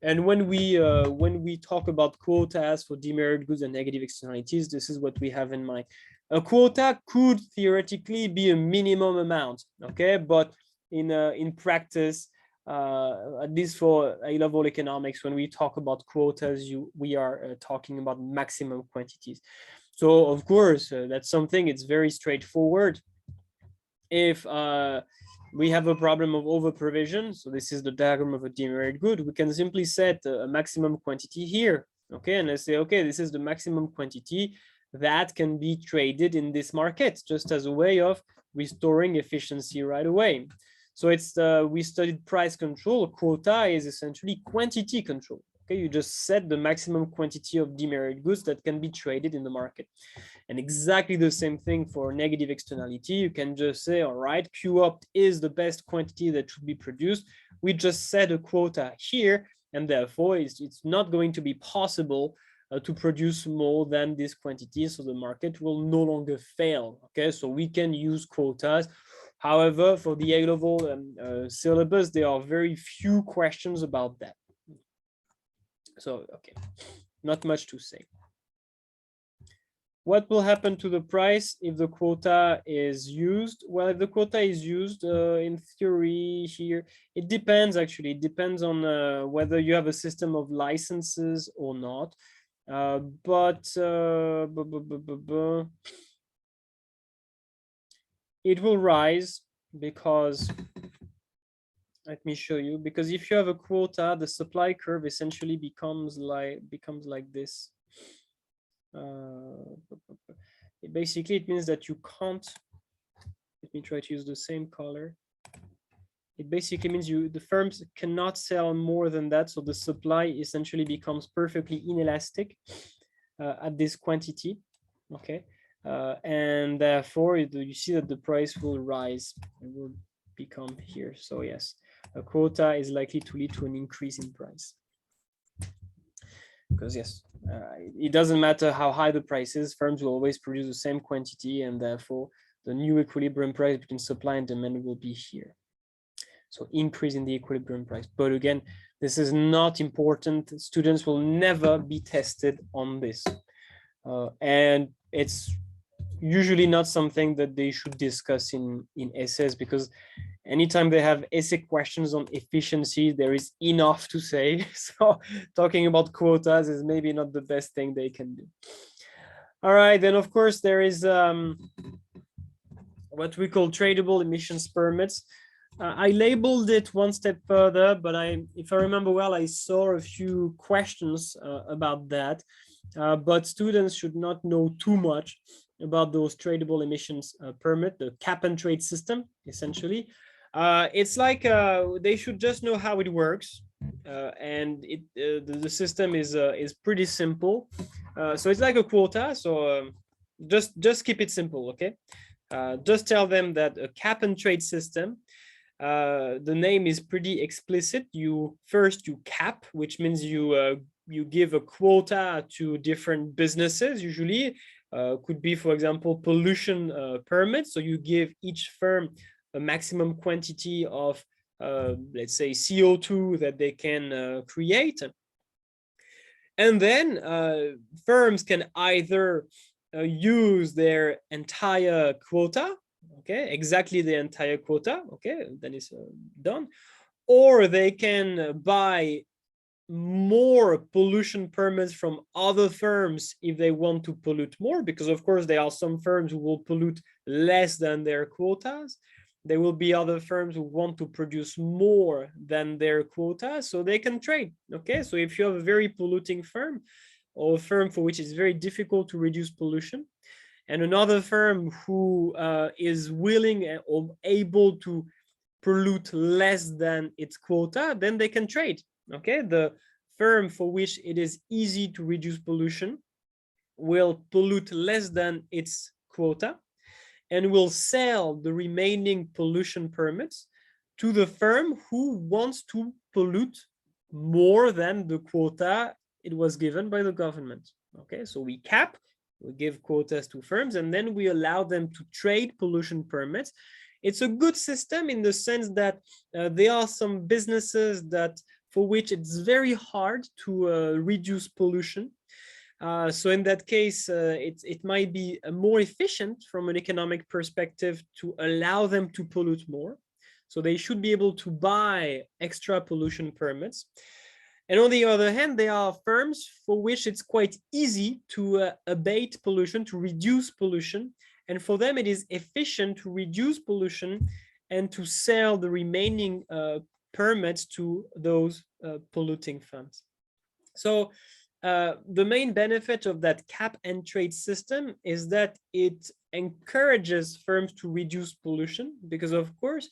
And when we talk about quotas for demerit goods and negative externalities, this is what we have in mind. A quota could theoretically be a minimum amount, okay? But in practice, at least for A-level economics, when we talk about quotas, we are talking about maximum quantities. So of course, that's something, it's very straightforward. If we have a problem of over provision, so this is the diagram of a demerit good, we can simply set a maximum quantity here, okay? And let's say, okay, this is the maximum quantity that can be traded in this market, just as a way of restoring efficiency right away. So it's we studied price control. Quota is essentially quantity control. Okay, you just set the maximum quantity of demerit goods that can be traded in the market. And exactly the same thing for negative externality. You can just say, all right, Q-opt is the best quantity that should be produced. We just set a quota here, and therefore it's not going to be possible to produce more than this quantity. So the market will no longer fail. Okay, so we can use quotas. However, for the A-level syllabus, there are very few questions about that. So, okay, not much to say. What will happen to the price if the quota is used? Well, if the quota is used, in theory here, it depends actually. It depends on whether you have a system of licenses or not. It will rise because, let me show you, because if you have a quota, the supply curve essentially becomes like this. Basically, it means that you can't, let me try to use the same color. It basically means the firms cannot sell more than that. So the supply essentially becomes perfectly inelastic at this quantity. Okay. And therefore, you see that the price will rise. It will become here. So yes, a quota is likely to lead to an increase in price. Because yes, it doesn't matter how high the price is, firms will always produce the same quantity, and therefore the new equilibrium price between supply and demand will be here. So increase in the equilibrium price. But again, this is not important. Students will never be tested on this. And it's usually not something that they should discuss in essays, because anytime they have essay questions on efficiency, there is enough to say. So talking about quotas is maybe not the best thing they can do. All right, then of course there is what we call tradable emissions permits. I labeled it one step further, but if I remember well, I saw a few questions about that. But students should not know too much about those tradable emissions permit, the cap and trade system, essentially. It's like they should just know how it works, and the system is pretty simple. So it's like a quota. So just keep it simple, okay? Just tell them that a cap and trade system. The name is pretty explicit. You cap, which means you give a quota to different businesses. Usually, could be, for example, pollution permits. So you give each firm a maximum quantity of, let's say, CO2 that they can create. And then firms can either use their entire quota, okay, exactly the entire quota, okay, then it's done. or they can buy more pollution permits from other firms if they want to pollute more, because of course there are some firms who will pollute less than their quotas. There will be other firms who want to produce more than their quota, so they can trade. Okay, so if you have a very polluting firm, or a firm for which it's very difficult to reduce pollution, and another firm who is willing or able to pollute less than its quota, then they can trade. Okay, the firm for which it is easy to reduce pollution will pollute less than its quota and will sell the remaining pollution permits to the firm who wants to pollute more than the quota it was given by the government. Okay, so we cap, we give quotas to firms, and then we allow them to trade pollution permits. It's a good system in the sense that there are some businesses that for which it's very hard to reduce pollution. So in that case, it might be more efficient from an economic perspective to allow them to pollute more. So they should be able to buy extra pollution permits. And on the other hand, there are firms for which it's quite easy to abate pollution, to reduce pollution. And for them, it is efficient to reduce pollution and to sell the remaining permits to those polluting firms. So the main benefit of that cap and trade system is that it encourages firms to reduce pollution, because of course,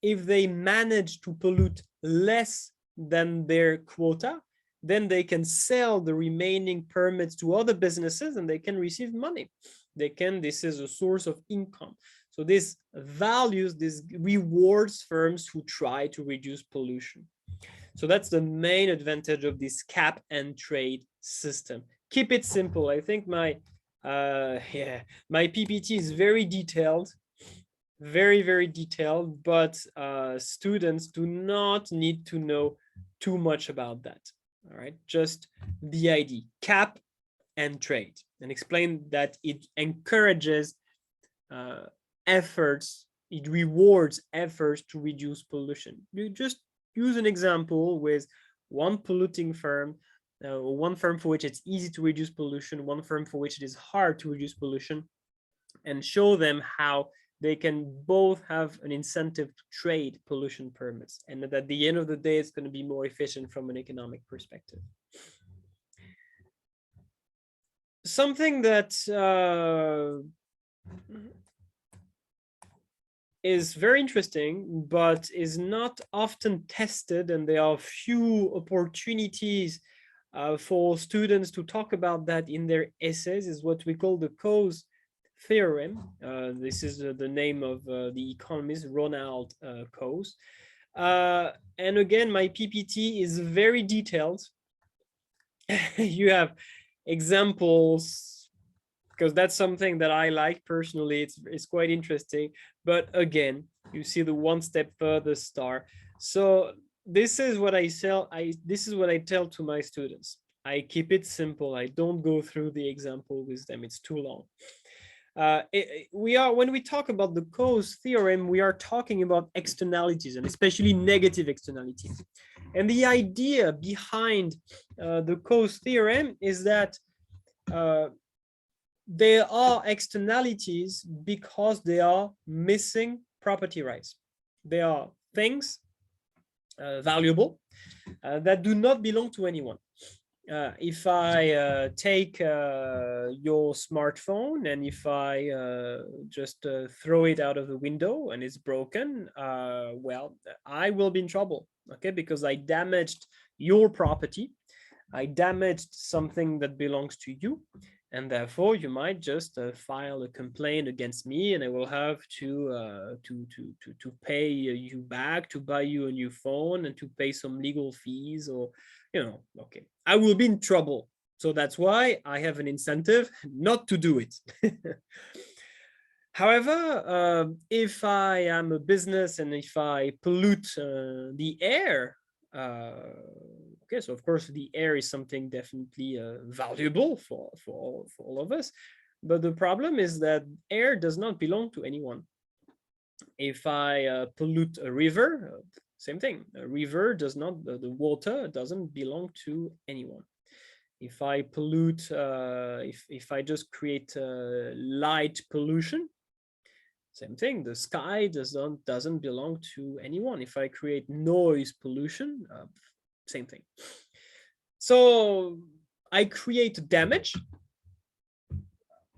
if they manage to pollute less than their quota, then they can sell the remaining permits to other businesses and they can receive money. This is a source of income. So this values, this rewards firms who try to reduce pollution. So that's the main advantage of this cap and trade system. Keep it simple. I think my PPT is very detailed, very detailed, but students do not need to know too much about that. All right, just the idea, cap and trade, and explain that it encourages efforts, it rewards efforts to reduce pollution. You just use an example with one polluting firm, one firm for which it's easy to reduce pollution, one firm for which it is hard to reduce pollution, and show them how they can both have an incentive to trade pollution permits, and that at the end of the day, it's going to be more efficient from an economic perspective. Something that is very interesting, but is not often tested, and there are few opportunities for students to talk about that in their essays, is what we call the Coase theorem. This is the name of the economist Ronald Coase. And again, my PPT is very detailed. You have examples, because that's something that I like personally. It's quite interesting. But again, you see the one step further star. So this is what I tell to my students. I keep it simple. I don't go through the example with them. It's too long. When we talk about the Coase theorem, we are talking about externalities, and especially negative externalities. And the idea behind the Coase theorem is that there are externalities because they are missing property rights. They are things valuable that do not belong to anyone. If I take your smartphone, and if I just throw it out of the window and it's broken, well, I will be in trouble, okay? Because I damaged your property. I damaged something that belongs to you. And therefore, you might just file a complaint against me, and I will have to pay you back, to buy you a new phone, and to pay some legal fees, or, okay, I will be in trouble. So that's why I have an incentive not to do it. However, if I am a business and if I pollute the air, okay, so of course the air is something definitely valuable for all of us, but the problem is that air does not belong to anyone. If I pollute a river, Same thing. A river does not, the water doesn't belong to anyone. If I pollute, if I just create light pollution, same thing. The sky doesn't belong to anyone. If I create noise pollution, same thing. So I create damage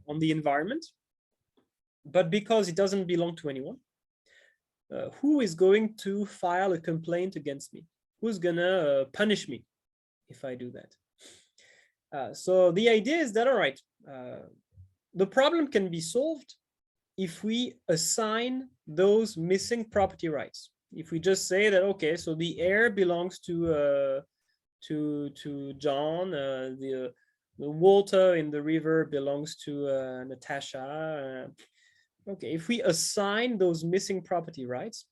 on the environment, but because it doesn't belong to anyone, who is going to file a complaint against me? Who's gonna punish me if I do that? So the idea is that, all right, the problem can be solved if we assign those missing property rights. If we just say that, okay, so the air belongs to John, the water in the river belongs to Natasha. Okay, if we assign those missing property rights,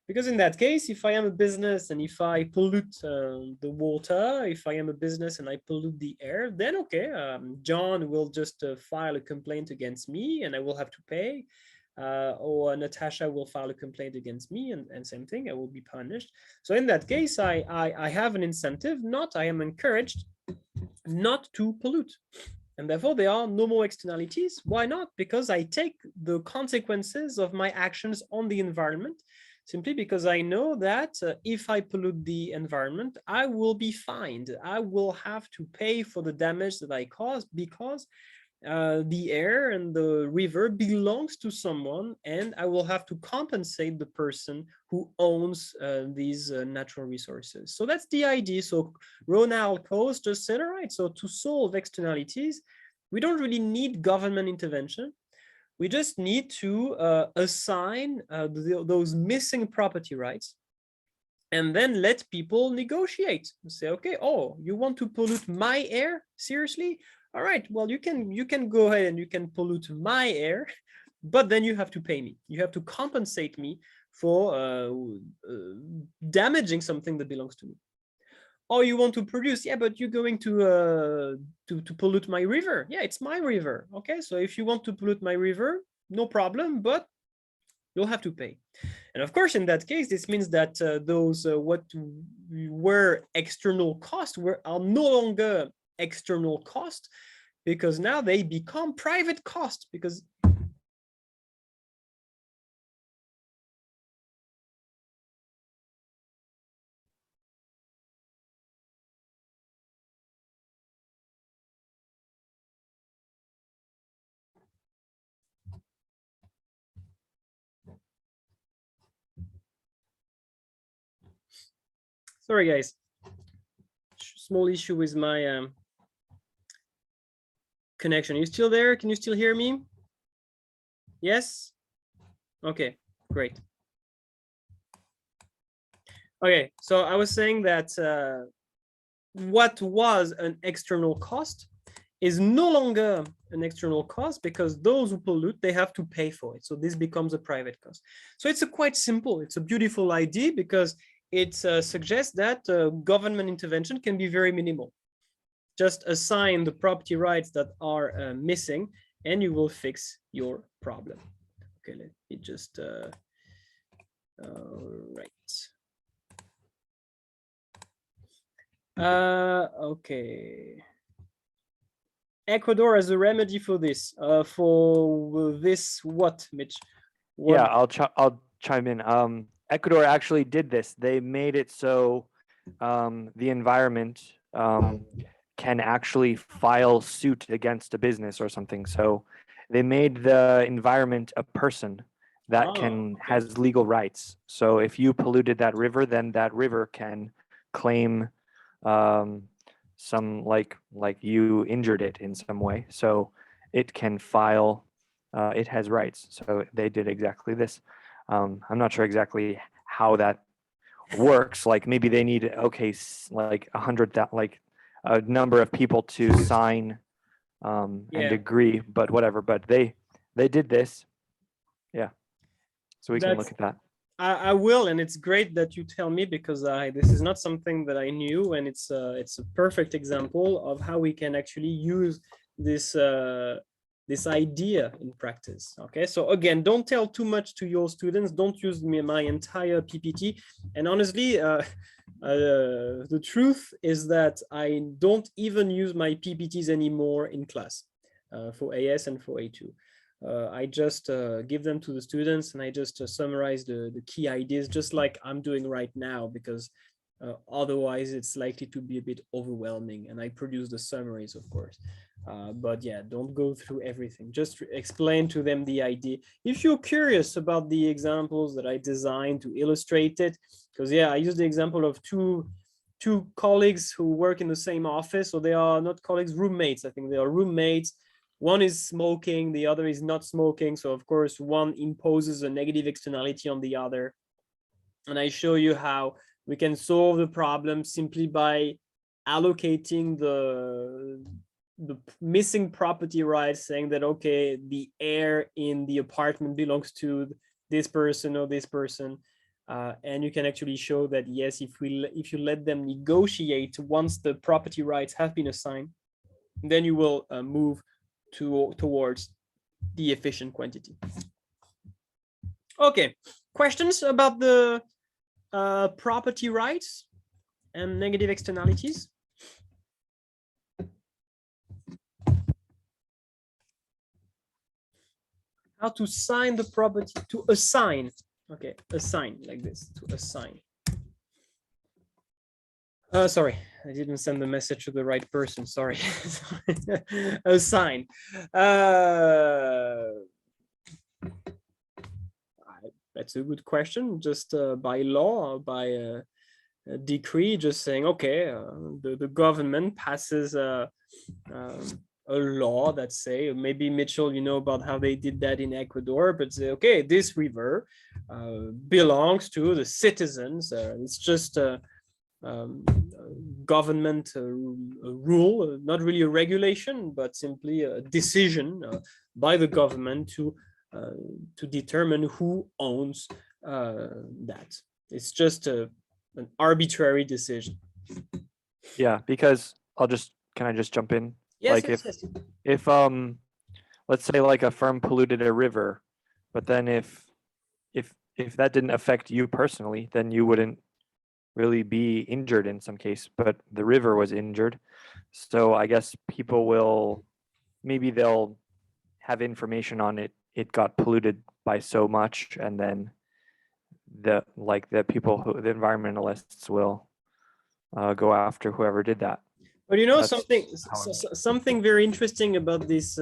because in that case, if I am a business and if I pollute the water, if I am a business and I pollute the air, then okay, John will just file a complaint against me and I will have to pay. Or Natasha will file a complaint against me and same thing, I will be punished. So in that case, I have an incentive, I am encouraged not to pollute. And therefore, there are no more externalities. Why not? Because I take the consequences of my actions on the environment, simply because I know that if I pollute the environment, I will be fined. I will have to pay for the damage that I caused because the air and the river belongs to someone, and I will have to compensate the person who owns these natural resources. So that's the idea. So Ronald Coase just said, all right, so to solve externalities, we don't really need government intervention. We just need to assign those missing property rights and then let people negotiate. Say, okay, oh, you want to pollute my air? Seriously? All right, well, you can go ahead and you can pollute my air, but then you have to pay me. You have to compensate me for damaging something that belongs to me. Or you want to produce, yeah, but you're going to pollute my river. Yeah, it's my river. Okay, so if you want to pollute my river, no problem, but you'll have to pay. And of course, in that case, this means that those what were external costs are no longer external cost, because now they become private cost, because sorry guys, small issue with my connection. You still there? Can you still hear me? Yes? Okay, great. Okay, so I was saying that what was an external cost is no longer an external cost, because those who pollute, they have to pay for it. So this becomes a private cost. So it's quite simple. It's a beautiful idea, because it suggests that government intervention can be very minimal. Just assign the property rights that are missing, and you will fix your problem. Okay, let me just, right. Okay. Ecuador as a remedy for this. For this, what, Mitch? What? Yeah, I'll chime in. Ecuador actually did this. They made it so the environment can actually file suit against a business or something. So they made the environment a person that has legal rights. So if you polluted that river, then that river can claim some like you injured it in some way. So it can file, it has rights. So they did exactly this. I'm not sure exactly how that works. Like maybe they need, okay, like 100, like a number of people to sign and agree, but whatever. But they did this. Yeah. So we can look at that. I will, and it's great that you tell me, because this is not something that I knew, and it's a perfect example of how we can actually use this this idea in practice. Okay, so again, don't tell too much to your students. Don't use my entire PPT. And honestly, the truth is that I don't even use my PPTs anymore in class for AS and for A2. I just give them to the students, and I just summarize the key ideas, just like I'm doing right now, because otherwise it's likely to be a bit overwhelming. And I produce the summaries, of course. But yeah, don't go through everything. Just explain to them the idea. If you're curious about the examples that I designed to illustrate it, because yeah, I use the example of two colleagues who work in the same office. So they are not colleagues, roommates. I think they are roommates. One is smoking, the other is not smoking. So of course, one imposes a negative externality on the other. And I show you how we can solve the problem simply by allocating the missing property rights, saying that, okay, the air in the apartment belongs to this person or this person. And you can actually show that, yes, if you let them negotiate once the property rights have been assigned, then you will move towards the efficient quantity. Okay, questions about the property rights and negative externalities? How to assign the property, to assign. Okay, assign like this, to assign. Sorry, I didn't send the message to the right person. Sorry. Assign. That's a good question. Just by law, by a decree, just saying, okay, the government passes a law that say, maybe Mitchell, you know about how they did that in Ecuador, but say, okay, this river belongs to the citizens. It's just government rule, not really a regulation, but simply a decision by the government to determine who owns that. It's just an arbitrary decision. Yeah, because can I just jump in? Yes, Like yes, yes. if let's say like a firm polluted a river, but then if that didn't affect you personally, then you wouldn't really be injured in some case, but the river was injured. So I guess people will, maybe they'll have information on it. It got polluted by so much, and then the environmentalists will go after whoever did that. But you know, That's something very interesting about this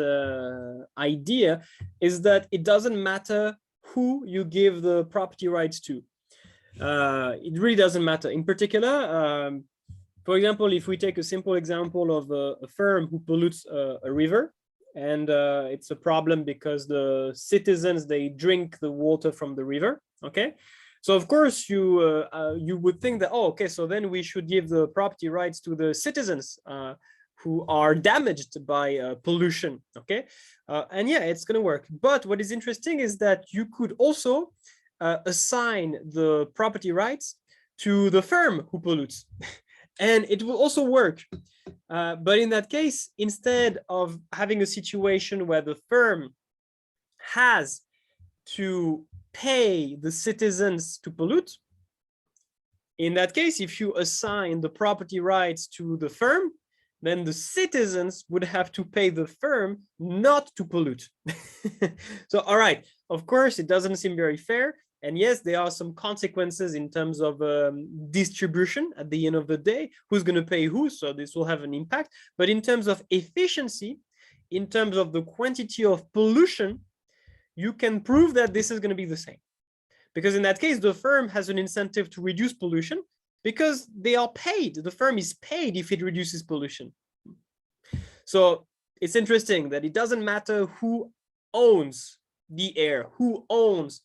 idea is that it doesn't matter who you give the property rights to. It really doesn't matter. In particular, for example, if we take a simple example of a firm who pollutes a river, and it's a problem because the citizens, they drink the water from the river. Okay, so of course you would think that, oh, okay, so then we should give the property rights to the citizens who are damaged by pollution. Okay, and yeah, it's going to work. But what is interesting is that you could also assign the property rights to the firm who pollutes, and it will also work. But in that case, instead of having a situation where the firm has to pay the citizens to pollute, in that case, if you assign the property rights to the firm, then the citizens would have to pay the firm not to pollute. So, all right, of course, it doesn't seem very fair. And yes, there are some consequences in terms of distribution at the end of the day, who's going to pay who. So this will have an impact. But in terms of efficiency, in terms of the quantity of pollution, you can prove that this is going to be the same. Because in that case, the firm has an incentive to reduce pollution because they are paid. The firm is paid if it reduces pollution. So it's interesting that it doesn't matter who owns the air, who owns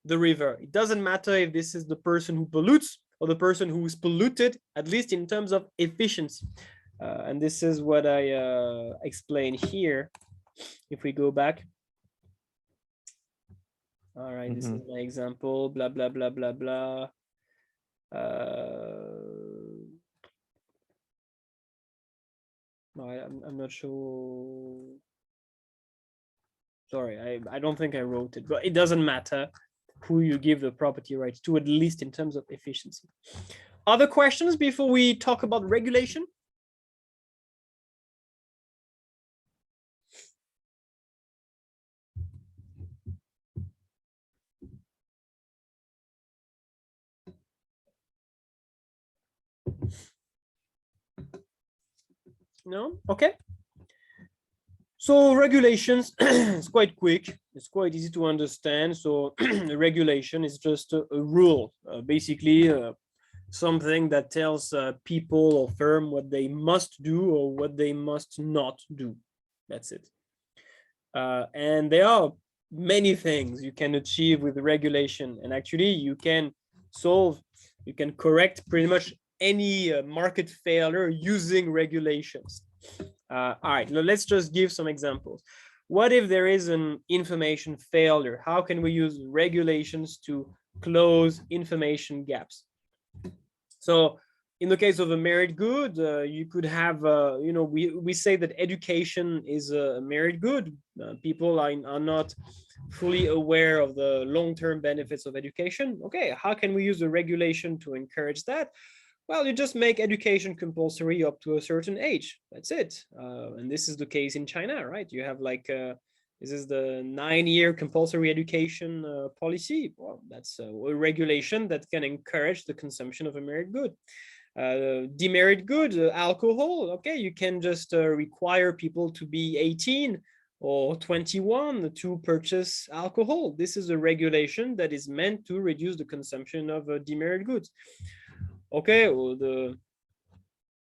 the river. It doesn't matter if this is the person who pollutes or the person who is polluted, at least in terms of efficiency. And this is what I explain here. If we go back. All right, this is my example, blah, blah, blah, blah, blah. No, I'm not sure. Sorry, I don't think I wrote it, but it doesn't matter who you give the property rights to, at least in terms of efficiency. Other questions before we talk about regulation? No? Okay. So regulations is quite quick. It's quite easy to understand. So the regulation is just a rule, basically something that tells people or firm what they must do or what they must not do. That's it. And there are many things you can achieve with the regulation. And actually you can correct pretty much any market failure using regulations. All right, now let's just give some examples. What if there is an information failure? How can we use regulations to close information gaps? So in the case of a merit good, you could have, we say that education is a merit good. People are not fully aware of the long-term benefits of education. Okay, how can we use a regulation to encourage that? Well, you just make education compulsory up to a certain age. That's it. And this is the case in China, right? You have like, this is the 9-year compulsory education policy. Well, that's a regulation that can encourage the consumption of a merit good. Demerit good, alcohol. Okay, you can just require people to be 18 or 21 to purchase alcohol. This is a regulation that is meant to reduce the consumption of demerit goods. Okay, well,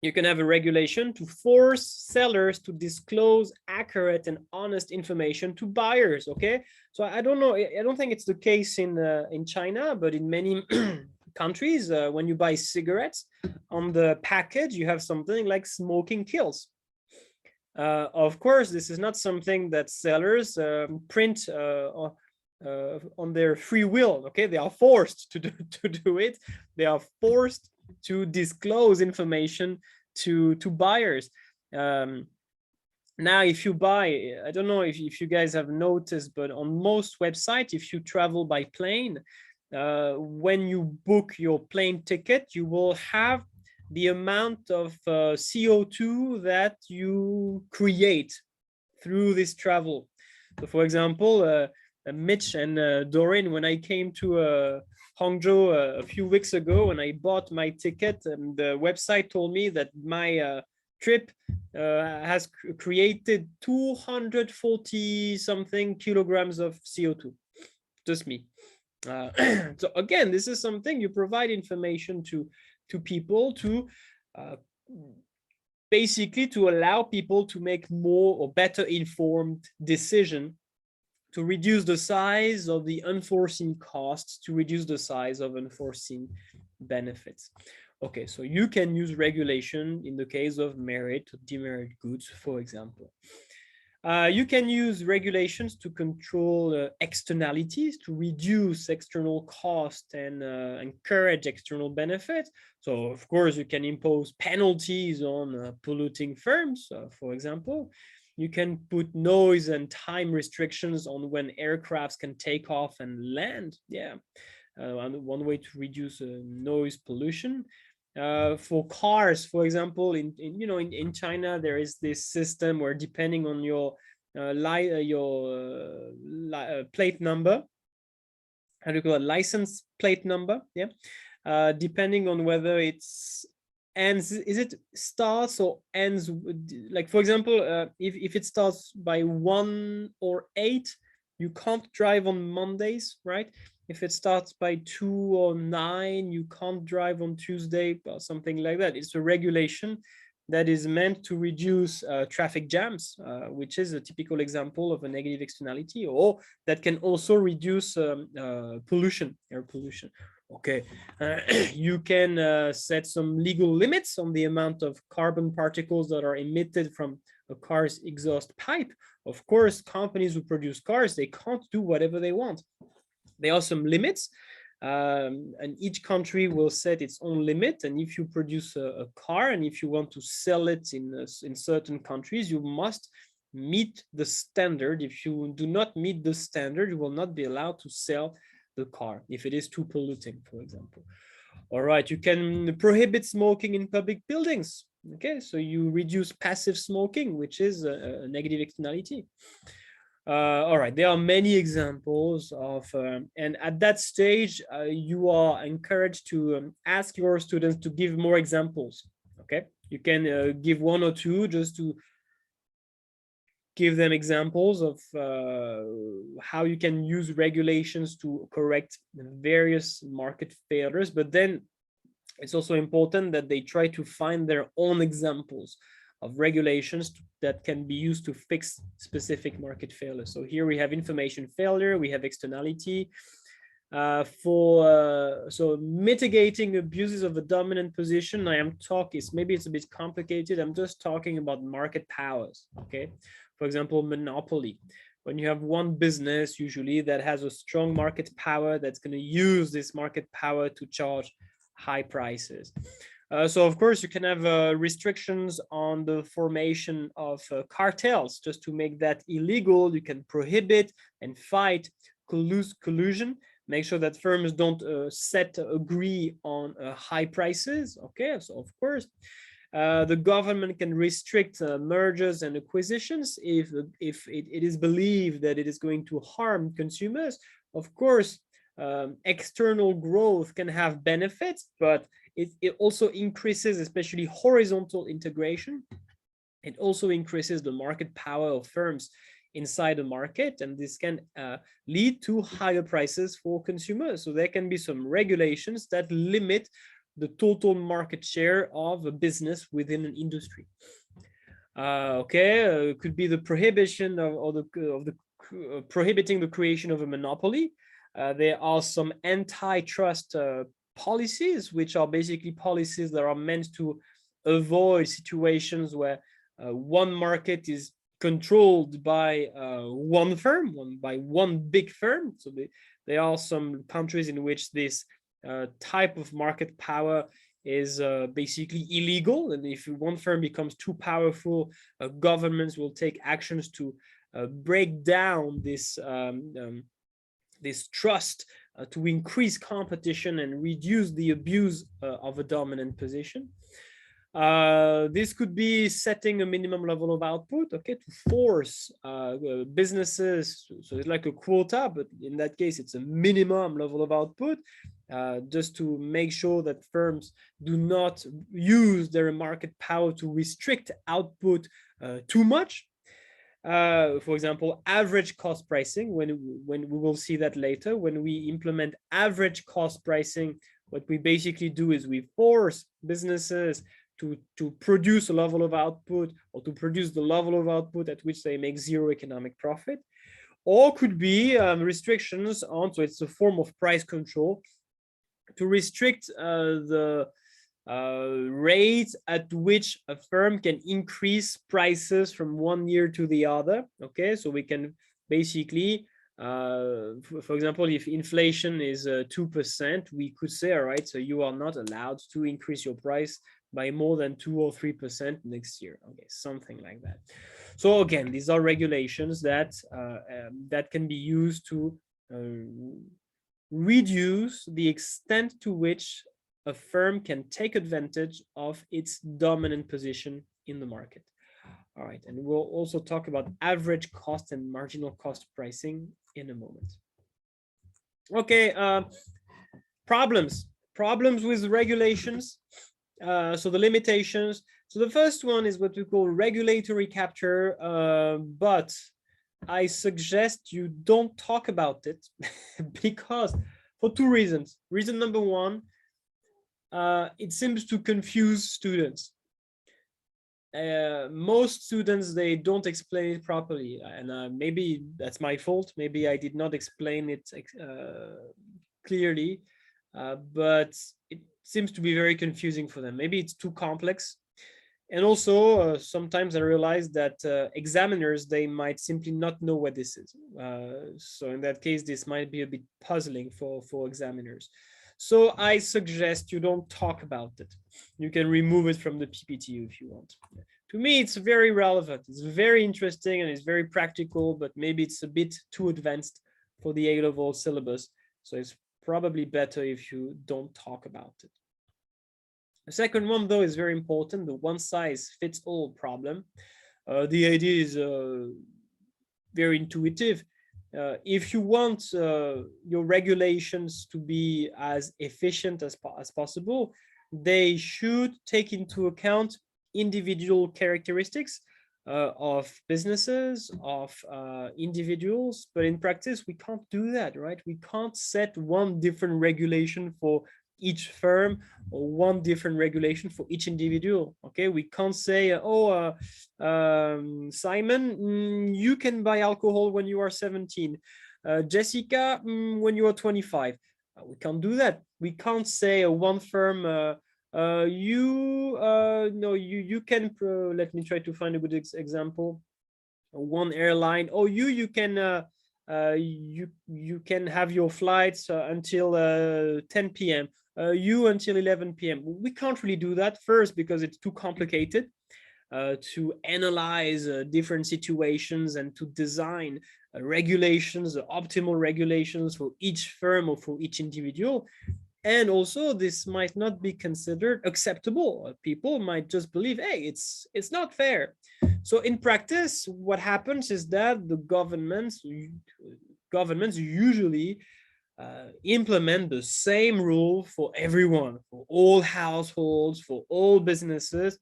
you can have a regulation to force sellers to disclose accurate and honest information to buyers. Okay, so I don't know, I don't think it's the case in China, but in many countries, when you buy cigarettes, on the package you have something like smoking kills. Of course, this is not something that sellers print on their free will. Okay, they are forced to do it. They are forced to disclose information to buyers. Now, if you buy, I don't know if you guys have noticed, but on most websites, if you travel by plane, when you book your plane ticket, you will have the amount of CO2 that you create through this travel. So for example, Mitch and Doreen, when I came to Hangzhou a few weeks ago, when I bought my ticket, and the website told me that my trip has created 240 something kilograms of CO2, just me. So again, this is something you provide information to people to basically to allow people to make more or better informed decision, to reduce the size of the unforeseen costs, to reduce the size of unforeseen benefits. Okay, so you can use regulation in the case of merit or demerit goods, for example. You can use regulations to control externalities, to reduce external cost and encourage external benefits. So, of course, you can impose penalties on polluting firms, for example. You can put noise and time restrictions on when aircrafts can take off and land. Yeah, one way to reduce noise pollution. For cars, for example, in China, there is this system where depending on your plate number, how do you call it, license plate number? Yeah, depending on whether it's ends, is it starts or ends? Like for example, if it starts by 1 or 8, you can't drive on Mondays, right? If it starts by 2 or 9, you can't drive on Tuesday, or something like that. It's a regulation that is meant to reduce traffic jams, which is a typical example of a negative externality, or that can also reduce pollution, air pollution. Okay, you can set some legal limits on the amount of carbon particles that are emitted from a car's exhaust pipe. Of course, companies who produce cars, they can't do whatever they want. There are some limits, and each country will set its own limit. And if you produce a car and if you want to sell it in certain countries, you must meet the standard. If you do not meet the standard, you will not be allowed to sell the car if it is too polluting, for example. All right, you can prohibit smoking in public buildings. Okay, so you reduce passive smoking, which is a negative externality. All right, there are many examples of, and at that stage, you are encouraged to ask your students to give more examples. Okay, you can give one or two just to give them examples of how you can use regulations to correct various market failures, but then it's also important that they try to find their own examples of regulations that can be used to fix specific market failures. So here we have information failure, we have externality. So mitigating abuses of a dominant position, maybe it's a bit complicated. I'm just talking about market powers, okay? For example, monopoly. When you have one business, usually that has a strong market power, that's going to use this market power to charge high prices. So of course you can have restrictions on the formation of cartels. Just to make that illegal, you can prohibit and fight collusion, make sure that firms don't agree on high prices. Okay, so of course the government can restrict mergers and acquisitions if it is believed that it is going to harm consumers. Of course, external growth can have benefits, but it also increases, especially horizontal integration. It also increases the market power of firms inside the market, and this can lead to higher prices for consumers. So there can be some regulations that limit the total market share of a business within an industry. It could be the prohibition prohibiting the creation of a monopoly. There are some antitrust policies, which are basically policies that are meant to avoid situations where one market is controlled by one big firm. So there are some countries in which this type of market power is basically illegal, and if one firm becomes too powerful, governments will take actions to break down this trust, to increase competition and reduce the abuse of a dominant position. This could be setting a minimum level of output, okay, to force businesses. So it's like a quota, but in that case, it's a minimum level of output, just to make sure that firms do not use their market power to restrict output too much. For example, average cost pricing, when we will see that later. When we implement average cost pricing, what we basically do is we force businesses to produce a level of output, or to produce the level of output at which they make zero economic profit. Or could be restrictions on, so it's a form of price control, to restrict the rate at which a firm can increase prices from one year to the other. Okay, so we can basically, for example, if inflation is 2%, we could say, all right, so you are not allowed to increase your price by more than 2 or 3% next year. Okay, something like that. So again, these are regulations that that can be used to reduce the extent to which a firm can take advantage of its dominant position in the market. All right, and we'll also talk about average cost and marginal cost pricing in a moment. Okay, problems with regulations. So the limitations. So the first one is what we call regulatory capture, but I suggest you don't talk about it because for two reasons. Reason number one, it seems to confuse students. Most students, they don't explain it properly, and maybe that's my fault. Maybe I did not explain it clearly, but it seems to be very confusing for them. Maybe it's too complex. And also, sometimes I realize that examiners, they might simply not know what this is. So in that case, this might be a bit puzzling for examiners. So I suggest you don't talk about it. You can remove it from the PPT if you want. To me, it's very relevant. It's very interesting and it's very practical, but maybe it's a bit too advanced for the A-level syllabus. So it's probably better if you don't talk about it. The second one, though, is very important, the one-size-fits-all problem. The idea is very intuitive. If you want your regulations to be as efficient as possible, they should take into account individual characteristics of businesses, of individuals. But in practice, we can't do that, right? We can't set one different regulation for each firm or one different regulation for each individual. Okay, we can't say, Simon, you can buy alcohol when you are 17. Jessica, when you are 25. We can't do that. We can't say one firm, you can, let me try to find a good example. One airline, you can you can have your flights until 10 p.m. You until 11 p.m. We can't really do that, first because it's too complicated to analyze different situations and to design regulations, optimal regulations for each firm or for each individual. And also, this might not be considered acceptable. People might just believe, hey, it's not fair. So in practice, what happens is that the governments usually implement the same rule for everyone, for all households, for all businesses.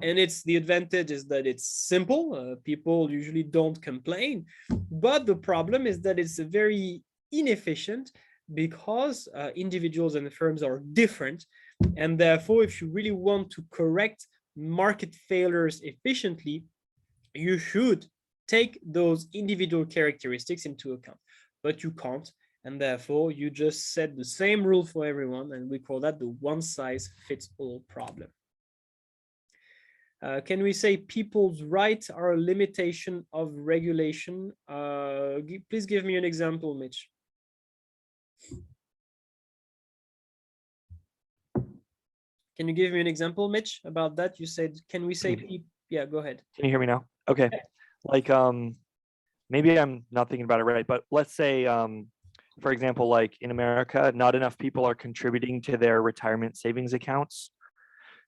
And it's the advantage is that it's simple. People usually don't complain. But the problem is that it's very inefficient because individuals and firms are different. And therefore, if you really want to correct market failures efficiently, you should take those individual characteristics into account. But you can't. And therefore, you just set the same rule for everyone. And we call that the one-size-fits-all problem. Can we say people's rights are a limitation of regulation? Please give me an example, Mitch. Can you give me an example, Mitch, about that? You said, can we say, yeah, go ahead. Can you hear me now? Okay. Like, maybe I'm not thinking about it right, but let's say, for example, like in America, not enough people are contributing to their retirement savings accounts.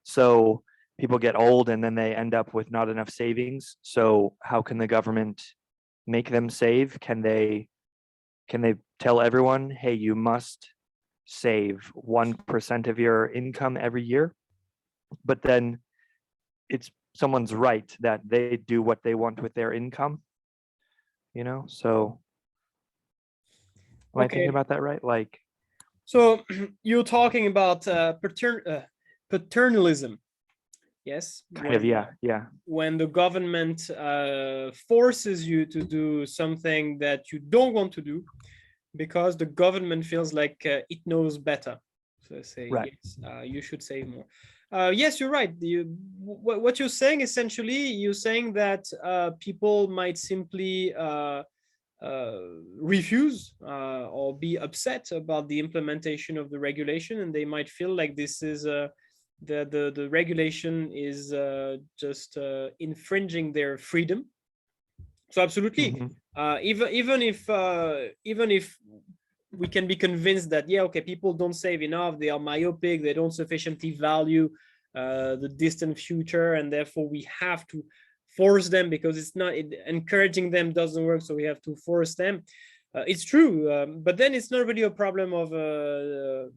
So people get old and then they end up with not enough savings. So how can the government make them save? Can they tell everyone, hey, you must save 1% of your income every year? But then it's someone's right that they do what they want with their income, you know? So am I thinking about that right? Like, so you're talking about paternalism. Yes. Kind of, yeah. When the government forces you to do something that you don't want to do because the government feels like it knows better. So say, right. Yes, you should save more. Yes, you're right. What you're saying, essentially, you're saying that people might simply refuse or be upset about the implementation of the regulation, and they might feel like this is the regulation is just infringing their freedom. So absolutely, even if we can be convinced that, yeah, okay, people don't save enough, they are myopic, they don't sufficiently value the distant future, and therefore we have to force them because encouraging them doesn't work, so we have to force them. It's true, but then it's not really a problem of an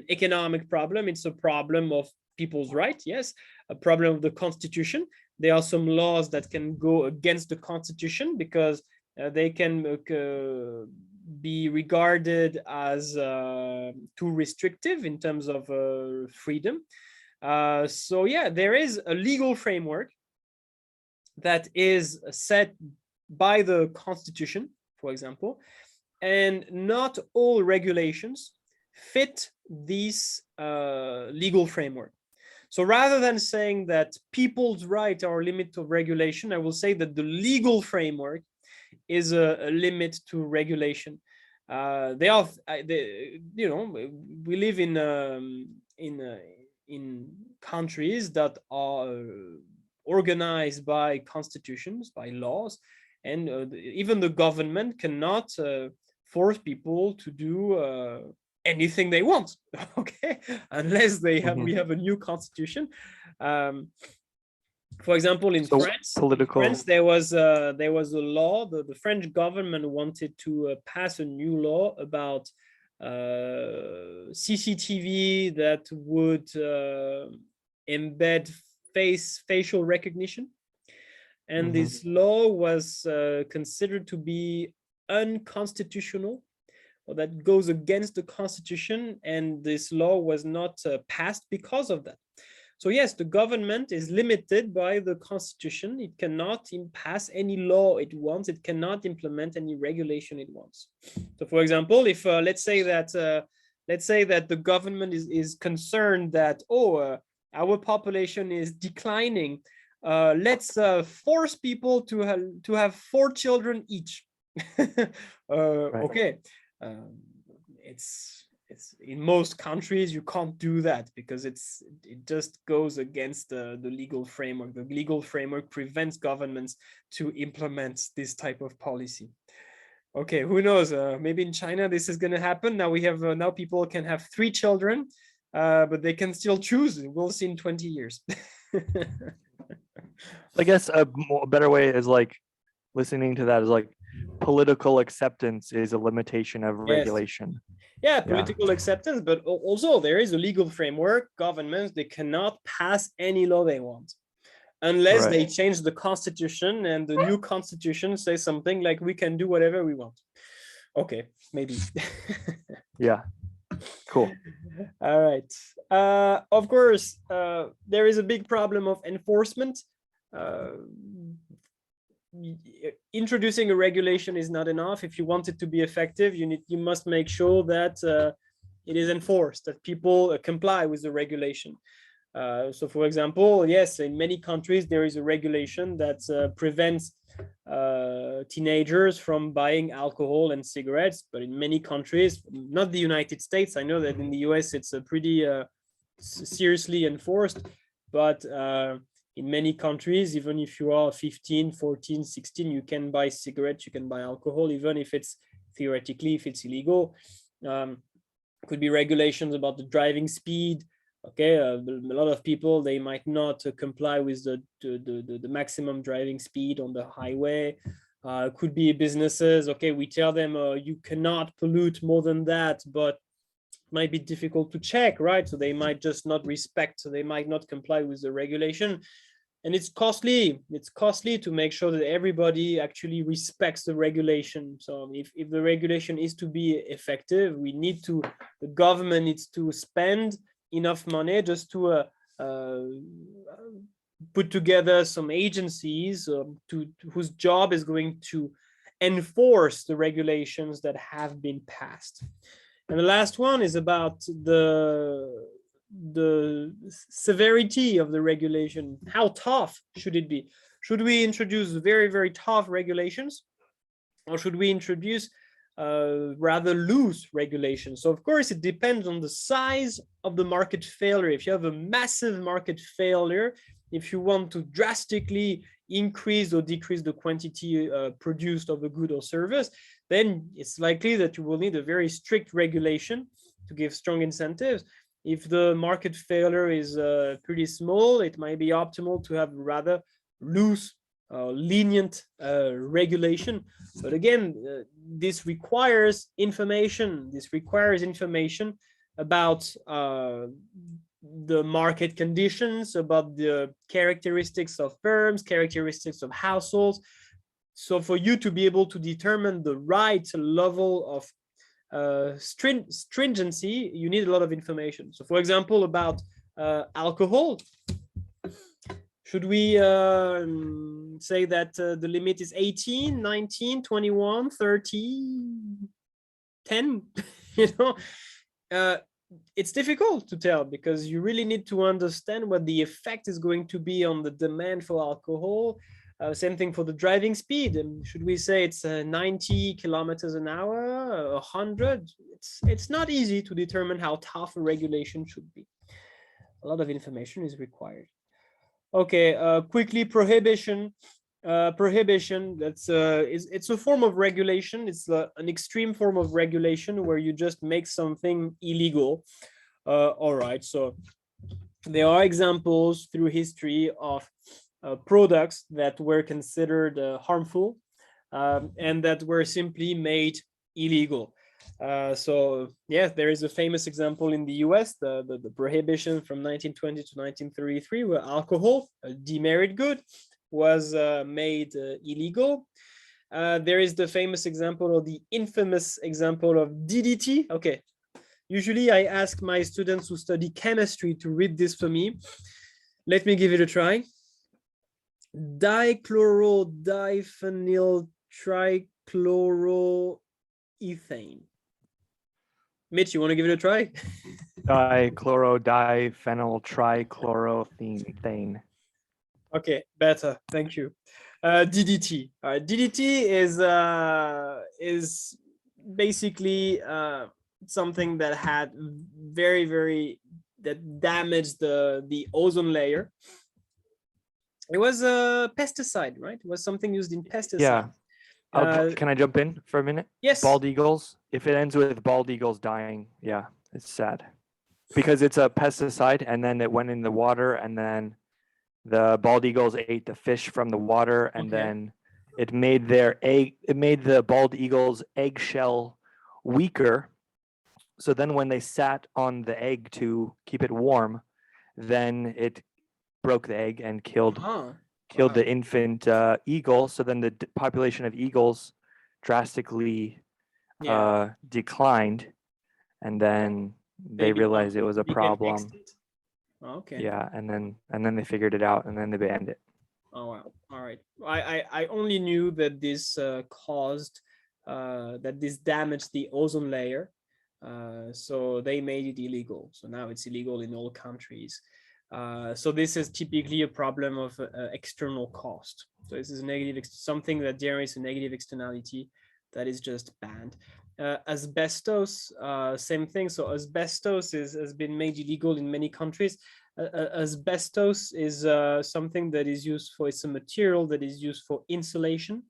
economic problem. It's a problem of people's right. Yes, a problem of the Constitution. There are some laws that can go against the Constitution because they can be regarded as too restrictive in terms of freedom. So yeah, there is a legal framework that is set by the Constitution, for example, and not all regulations fit this legal framework. So rather than saying that people's rights are a limit of regulation, I will say that the legal framework is a limit to regulation. They are, you know, we live in countries that are organized by constitutions, by laws, and even the government cannot force people to do anything they want. Okay, unless we have a new constitution. For example, in So France, there was a law. The French government wanted to pass a new law about CCTV that would embed facial recognition, and this law was considered to be unconstitutional, or that goes against the constitution, and this law was not passed because of that. So yes, the government is limited by the constitution. It cannot pass any law it wants. It cannot implement any regulation it wants. So for example, if let's say that the government is concerned that our population is declining, let's force people to have 4 children each. Right. Okay, it's in most countries you can't do that because it just goes against the legal framework. The legal framework prevents governments to implement this type of policy. Okay, who knows? Maybe in China this is going to happen. Now we have now people can have 3 children, but they can still choose. We'll see in 20 years. I guess a better way is like listening to that is like political acceptance is a limitation of regulation. Yeah, political acceptance, but also there is a legal framework. Governments, they cannot pass any law they want unless they change the constitution, and the new constitution says something like we can do whatever we want. Okay, maybe. Yeah, cool. All right. Of course, there is a big problem of enforcement. Introducing a regulation is not enough. If you want it to be effective, you must make sure that it is enforced, that people comply with the regulation. So for example, yes, in many countries there is a regulation that prevents teenagers from buying alcohol and cigarettes, but in many countries, not the United States, I know that in the US it's a pretty seriously enforced, but in many countries, even if you are 15, 14, 16, you can buy cigarettes, you can buy alcohol, even if it's theoretically, if it's illegal. Could be regulations about the driving speed. Okay, a lot of people, they might not comply with the maximum driving speed on the highway. Could be businesses. Okay, we tell them you cannot pollute more than that, but might be difficult to check, right? So they might just not respect, so they might not comply with the regulation. And it's costly. It's costly to make sure that everybody actually respects the regulation. So if the regulation is to be effective, the government needs to spend enough money just to put together some agencies whose job is going to enforce the regulations that have been passed. And the last one is about the severity of the regulation. How tough should it be? Should we introduce very, very tough regulations, or should we introduce rather loose regulations? So of course, it depends on the size of the market failure. If you have a massive market failure, if you want to drastically increase or decrease the quantity produced of a good or service, then it's likely that you will need a very strict regulation to give strong incentives. If the market failure is pretty small, it might be optimal to have rather loose, lenient regulation. But again, this requires information. This requires information about the market conditions, about the characteristics of firms, characteristics of households. So for you to be able to determine the right level of stringency, you need a lot of information. So for example, about alcohol, should we say that the limit is 18, 19, 21, 30, 10? You know, it's difficult to tell because you really need to understand what the effect is going to be on the demand for alcohol. Same thing for the driving speed. Should we say it's 90 kilometers an hour, 100? It's not easy to determine how tough a regulation should be. A lot of information is required. Okay, quickly, prohibition. Prohibition, it's a form of regulation. It's an extreme form of regulation where you just make something illegal. All right, so there are examples through history of products that were considered harmful and that were simply made illegal. So yes, there is a famous example in the US, the prohibition from 1920 to 1933, where alcohol, a demerit good, was made illegal. There is the famous example, or the infamous example, of DDT. Okay, usually I ask my students who study chemistry to read this for me. Let me give it a try. Dichlorodiphenyl trichloroethane. Mitch, you want to give it a try? Dichlorodiphenyl trichloroethane. Okay, better. Thank you. DDT. DDT is basically something that had that damaged the ozone layer. It was a pesticide, right? It was something used in pesticides. Yeah. Can I jump in for a minute? Yes. Bald eagles. If it ends with bald eagles dying, yeah, it's sad. Because it's a pesticide, and then it went in the water, and then the bald eagles ate the fish from the water, and then it made their egg. It made the bald eagles' eggshell weaker. So then, when they sat on the egg to keep it warm, then it broke the egg and killed the infant eagle. So then the population of eagles drastically declined, and then they realized it was a problem. Okay. Yeah, and then they figured it out, and then they banned it. Oh wow! All right. I only knew that this this damaged the ozone layer, so they made it illegal. So now it's illegal in all countries. So this is typically a problem of external cost. So this is a negative, something that generates a negative externality that is just banned. Asbestos, same thing. So asbestos has been made illegal in many countries. Asbestos is something that is used for, it's a material that is used for insulation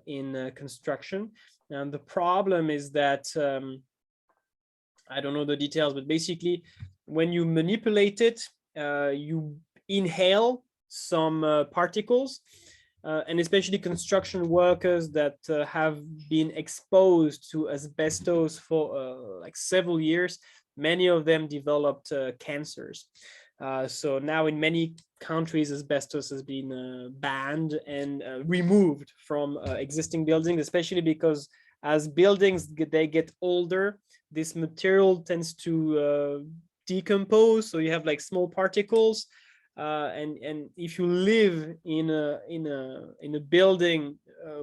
in construction. And the problem is that, I don't know the details, but basically when you manipulate it, you inhale some particles, and especially construction workers that have been exposed to asbestos for like several years, many of them developed cancers. So now in many countries, asbestos has been banned and removed from existing buildings, especially because as buildings they get older, this material tends to decompose. So you have like small particles. And if you live in a building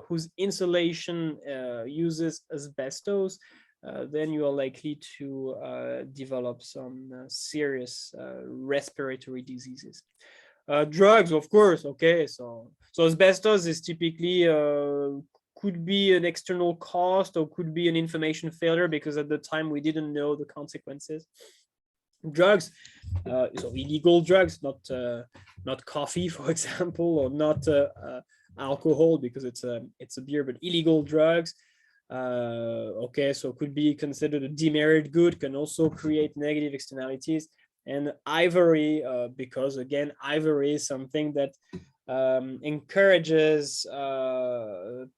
whose insulation uses asbestos, then you are likely to develop some serious respiratory diseases. Drugs, of course. Okay, so asbestos is typically could be an external cost or could be an information failure, because at the time we didn't know the consequences. Drugs, so illegal drugs, not coffee, for example, or not alcohol, because it's a beer, but illegal drugs. Okay, so could be considered a demerit good, can also create negative externalities. And ivory, because again, ivory is something that encourages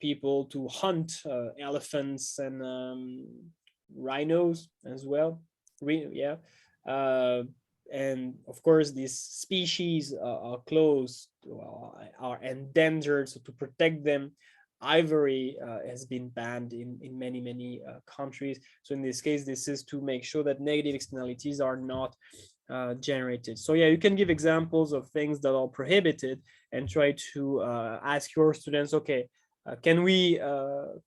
people to hunt elephants and rhinos as well. Yeah. And of course, these species are close, are endangered. So to protect them, ivory has been banned in many countries. So in this case, this is to make sure that negative externalities are not generated. So yeah, you can give examples of things that are prohibited and try to ask your students, okay, can we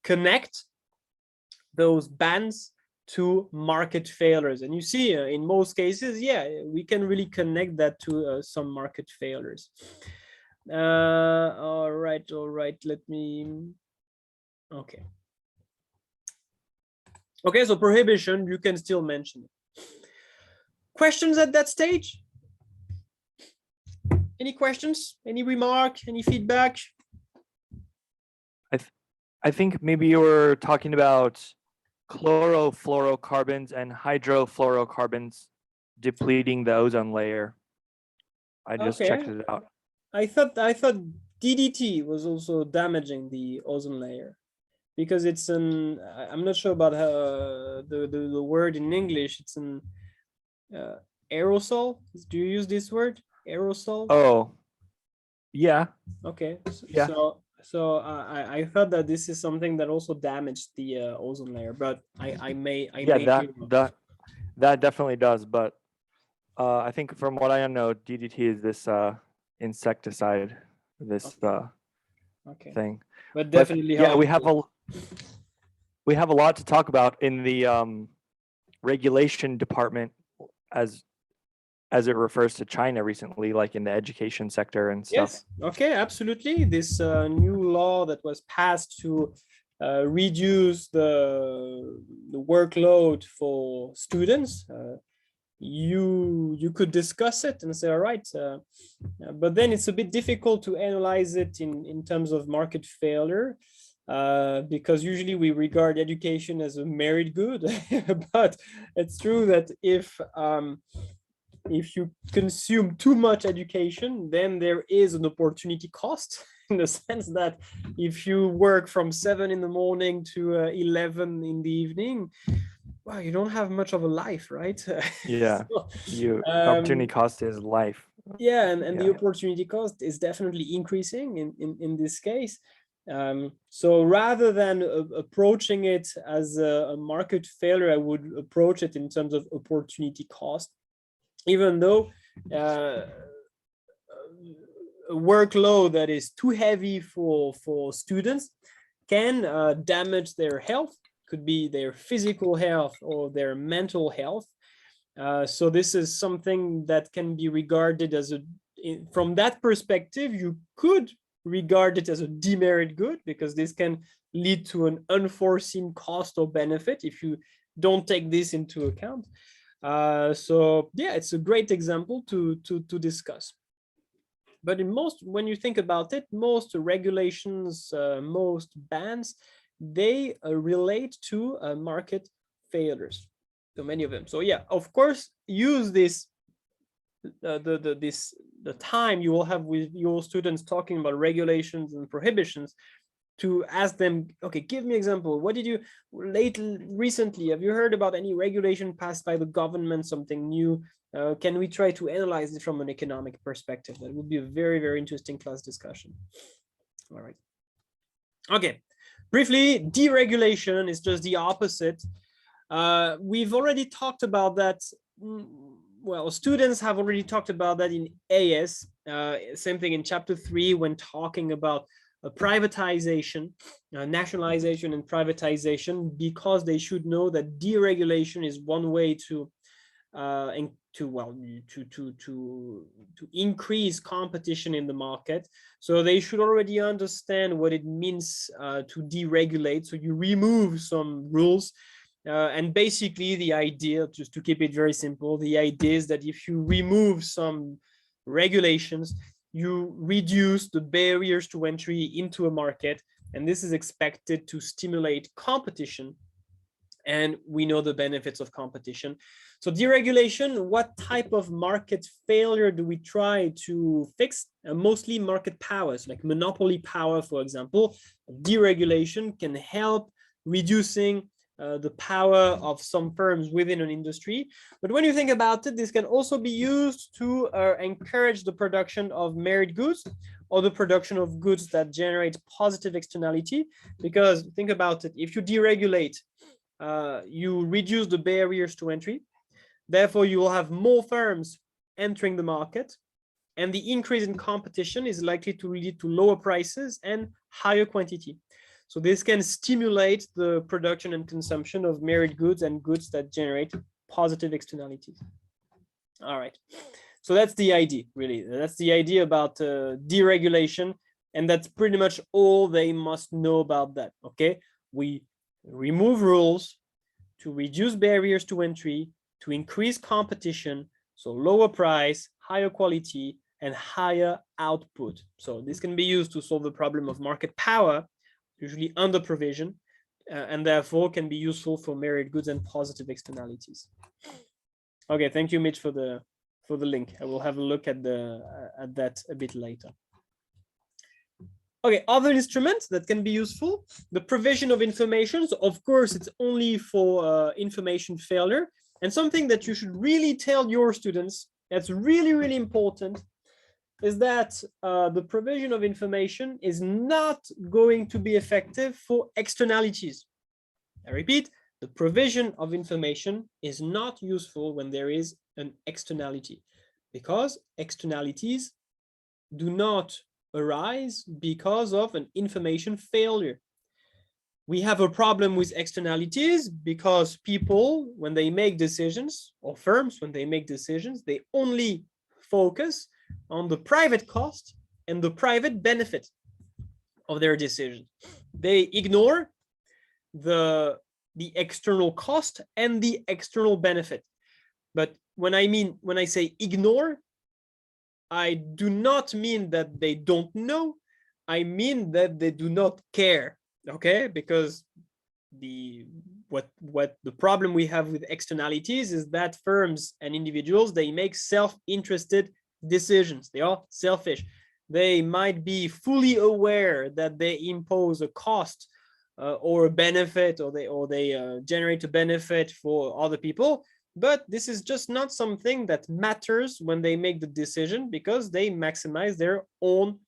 connect those bans to market failures? And you see, in most cases, yeah, we can really connect that to some market failures. All right, let me, okay. Okay, so prohibition, you can still mention it. Questions at that stage? Any questions? Any remark? Any feedback? I think maybe you were talking about chlorofluorocarbons and hydrofluorocarbons depleting the ozone layer. I just checked Okay. it out. I thought DDT was also damaging the ozone layer because it's an, I'm not sure about the word in English. It's an aerosol. Do you use this word? Aerosol? Oh, yeah, Okay. yeah. So I thought that this is something that also damaged the ozone layer, but I may Yeah, be wrong. that definitely does. But I think from what I know, DDT is this insecticide, this Okay. thing. But But definitely yeah, harmful. we have a lot to talk about in the regulation department as it refers to China recently, like in the education sector and stuff. Yes. Okay. Absolutely. This new law that was passed to reduce the workload for students. You could discuss it and say, all right, but then it's a bit difficult to analyze it in terms of market failure. Because usually we regard education as a merit good, but it's true that if you consume too much education, then there is an opportunity cost in the sense that if you work from 7 in the morning to 11 in the evening, well, you don't have much of a life, right? Yeah, So, opportunity cost is life. yeah, and the Yeah. opportunity cost is definitely increasing in this case. So rather than approaching it as a market failure, I would approach it in terms of opportunity cost, even though a workload that is too heavy for students can damage their health, could be their physical health or their mental health. So this is something that can be regarded as from that perspective, you could regard it as a demerit good, because this can lead to an unforeseen cost or benefit if you don't take this into account. So yeah, it's a great example to discuss. But when you think about it, most regulations, most bans, they relate to market failures. So many of them. So yeah, of course, use this the time you will have with your students talking about regulations and prohibitions to ask them, okay, give me example. What did you recently, have you heard about any regulation passed by the government, something new? Can we try to analyze it from an economic perspective? That would be a very, very interesting class discussion. All right. Okay. Briefly, deregulation is just the opposite. We've already talked about that. Well, students have already talked about that in AS. Same thing in chapter 3 when talking about privatization, nationalization and privatization, because they should know that deregulation is one way to increase competition in the market. So they should already understand what it means to deregulate. So you remove some rules. And basically the idea, just to keep it very simple, the idea is that if you remove some regulations, you reduce the barriers to entry into a market, and this is expected to stimulate competition. And we know the benefits of competition. So deregulation, what type of market failure do we try to fix? Mostly market powers, like monopoly power, for example. Deregulation can help reducing the power of some firms within an industry. But when you think about it, this can also be used to encourage the production of merit goods, or the production of goods that generate positive externality. Because think about it, if you deregulate, you reduce the barriers to entry. Therefore, you will have more firms entering the market, and the increase in competition is likely to lead to lower prices and higher quantity. So this can stimulate the production and consumption of merit goods and goods that generate positive externalities. All right. So that's the idea, really. That's the idea about deregulation, and that's pretty much all they must know about that. Okay, we remove rules to reduce barriers to entry, to increase competition, so lower price, higher quality, and higher output. So this can be used to solve the problem of market power, usually under provision, and therefore can be useful for merit goods and positive externalities. Okay, thank you, Mitch, for the link. I will have a look at that a bit later. Okay, other instruments that can be useful, the provision of information. So of course, it's only for information failure, and something that you should really tell your students, that's really, really important, is that the provision of information is not going to be effective for externalities. I repeat, the provision of information is not useful when there is an externality, because externalities do not arise because of an information failure. We have a problem with externalities because people, when they make decisions, or firms, when they make decisions, they only focus on the private cost and the private benefit of their decision. They ignore the external cost and the external benefit. But when I say ignore, I do not mean that they don't know. I mean that they do not care. Okay, because what the problem we have with externalities is that firms and individuals, they make self-interested decisions. They are selfish. They might be fully aware that they impose a cost or a benefit, or they generate a benefit for other people, but this is just not something that matters when they make the decision, because they maximize their own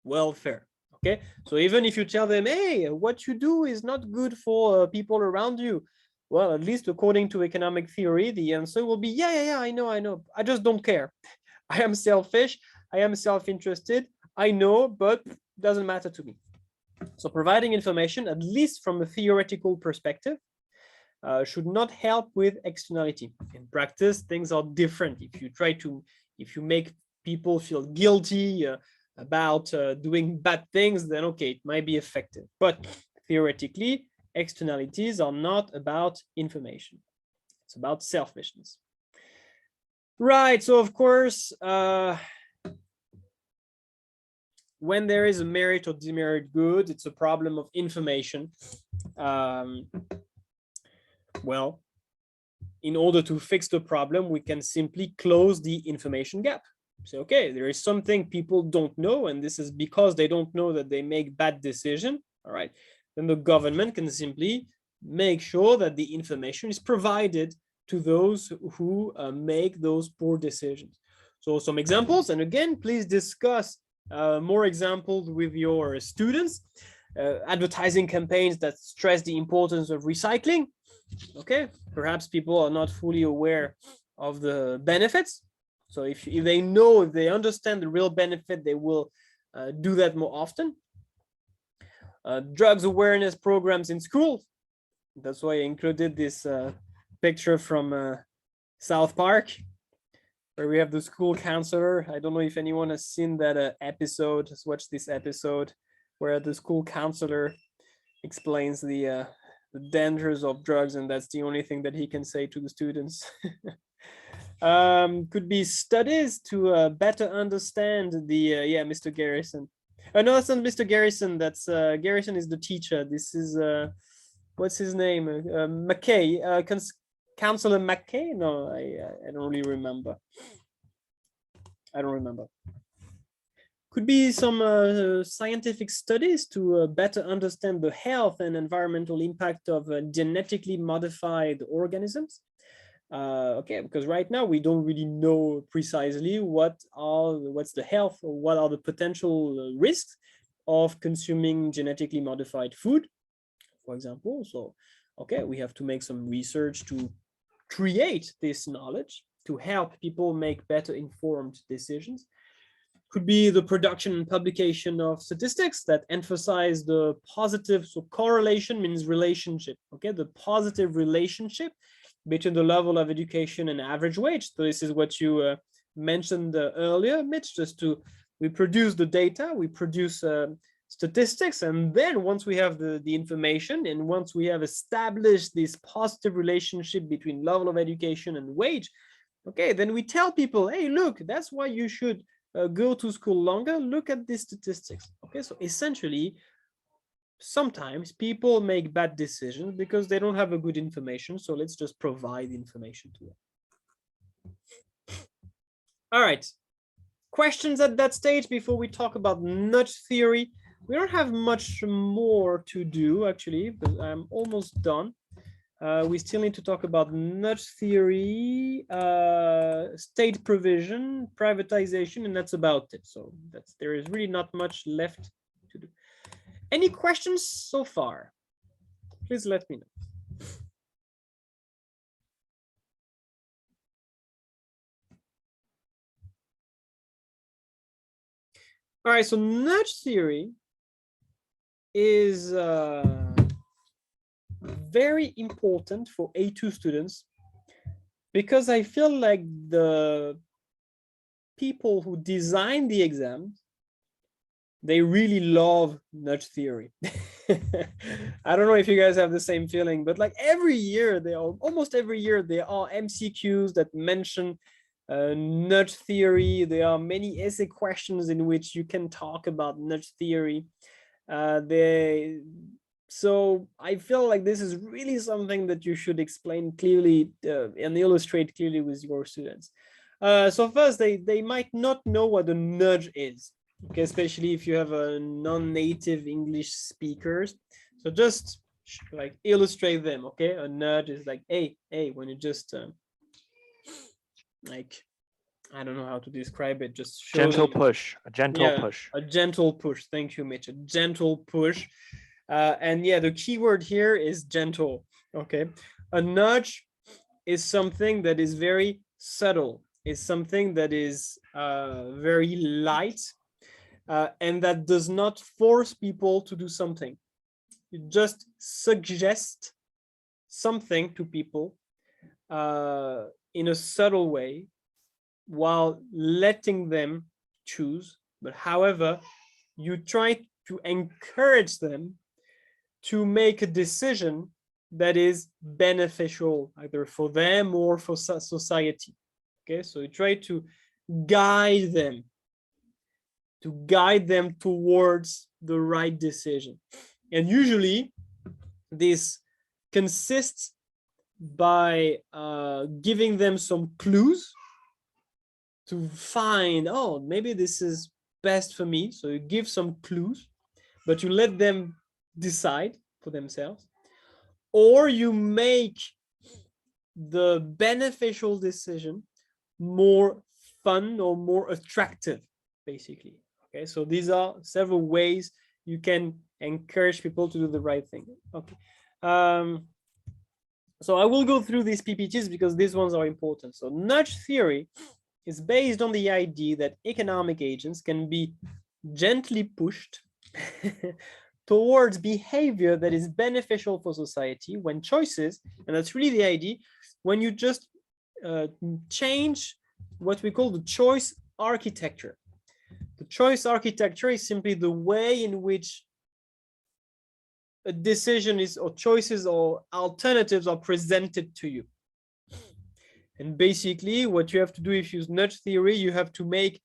welfare. Okay, so even if you tell them, hey, what you do is not good for people around you, well, at least according to economic theory, the answer will be, yeah, I know, I just don't care. I am selfish, I am self-interested, I know, but it doesn't matter to me. So providing information, at least from a theoretical perspective, should not help with externality. In practice, things are different. If you make people feel guilty about doing bad things, then okay, it might be effective. But theoretically, externalities are not about information. It's about selfishness. Right, so of course, when there is a merit or demerit good, it's a problem of information. Well, in order to fix the problem, we can simply close the information gap. Say, okay, there is something people don't know, and this is because they don't know that they make bad decisions. All right, then the government can simply make sure that the information is provided to those who make those poor decisions. So some examples, and again, please discuss more examples with your students. Advertising campaigns that stress the importance of recycling. Okay, perhaps people are not fully aware of the benefits. So if they understand the real benefit, they will do that more often. Drugs awareness programs in school. That's why I included this picture from South Park, where we have the school counselor. I don't know if anyone has seen that episode, has watched this episode, where the school counselor explains the dangers of drugs, and that's the only thing that he can say to the students. Could be studies to better understand the Mr. Garrison. No, that's not Mr. Garrison. That's Garrison is the teacher. This is what's his name? McKay. Counselor McKay? No, I don't really remember. I don't remember. Could be some scientific studies to better understand the health and environmental impact of genetically modified organisms. Okay, because right now we don't really know precisely what's the health, or what are the potential risks of consuming genetically modified food, for example. So, okay, we have to make some research to create this knowledge to help people make better informed decisions. Could be the production and publication of statistics that emphasize the positive, so correlation means relationship, okay, the positive relationship between the level of education and average wage. So this is what you mentioned earlier, Mitch, we produce the data, we produce statistics, and then once we have the information, and once we have established this positive relationship between level of education and wage, okay, then we tell people, hey, look, that's why you should go to school longer. Look at these statistics. Okay, so essentially, sometimes people make bad decisions because they don't have a good information. So let's just provide information to them. All right. Questions at that stage before we talk about nudge theory? We don't have much more to do, actually, because I'm almost done. We still need to talk about nudge theory, state provision, privatization, and that's about it. So there is really not much left to do. Any questions so far? Please let me know. All right, so nudge theory is very important for A2 students because I feel like the people who design the exams, they really love nudge theory. I don't know if you guys have the same feeling, but like every year, almost every year, there are MCQs that mention nudge theory. There are many essay questions in which you can talk about nudge theory. So I feel like this is really something that you should explain clearly and illustrate clearly with your students. So first, they might not know what a nudge is, okay, especially if you have a non-native English speakers. So just like illustrate them, okay? A nudge is like, hey, when you just like, I don't know how to describe it, just show gentle them. push, a gentle push. A gentle push. Thank you, Mitch. A gentle push. And yeah, the key word here is gentle, okay? A nudge is something that is very subtle, is something that is very light, and that does not force people to do something. You just suggest something to people in a subtle way while letting them choose. But however, you try to encourage them to make a decision that is beneficial either for them or for society. Okay, so you try to guide them towards the right decision. And usually this consists by giving them some clues to find, oh, maybe this is best for me. So you give some clues, but you let them decide for themselves, or you make the beneficial decision more fun or more attractive, basically. Okay, so these are several ways you can encourage people to do the right thing. Okay, so I will go through these PPTs because these ones are important. So nudge theory is based on the idea that economic agents can be gently pushed towards behavior that is beneficial for society when choices, and that's really the idea, when you just change what we call the choice architecture. The choice architecture is simply the way in which a decision is, or choices or alternatives are presented to you. And basically what you have to do if you use nudge theory, you have to make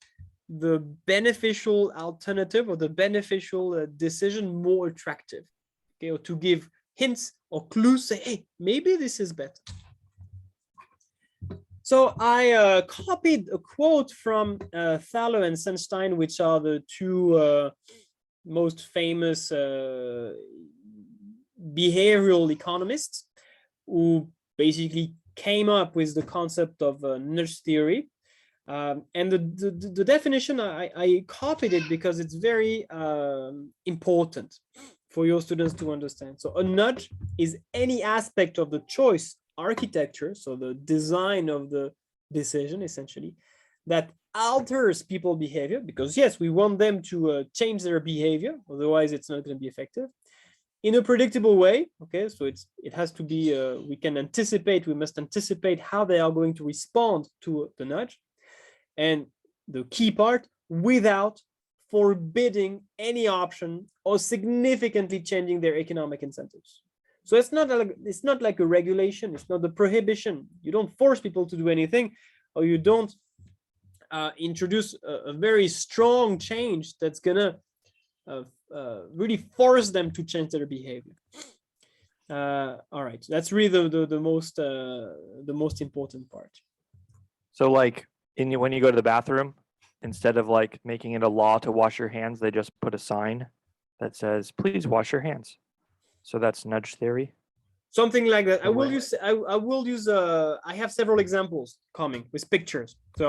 the beneficial alternative or the beneficial decision more attractive, okay, or to give hints or clues, say, hey, maybe this is better. So I copied a quote from Thaler and Sunstein, which are the two most famous behavioral economists who basically came up with the concept of nudge theory. And the definition, I copied it because it's very important for your students to understand. So a nudge is any aspect of the choice architecture, so the design of the decision, essentially, that alters people's behavior, because yes, we want them to change their behavior, otherwise it's not going to be effective, in a predictable way. Okay, so it has to be, we must anticipate how they are going to respond to the nudge. And the key part, without forbidding any option or significantly changing their economic incentives. So it's not like a regulation, it's not the prohibition. You don't force people to do anything, or you don't introduce a very strong change that's gonna really force them to change their behavior. All right, that's really the most important part. So like when you go to the bathroom, instead of like making it a law to wash your hands, they just put a sign that says, please wash your hands. So that's nudge theory. Something like that. I will use I have several examples coming with pictures. So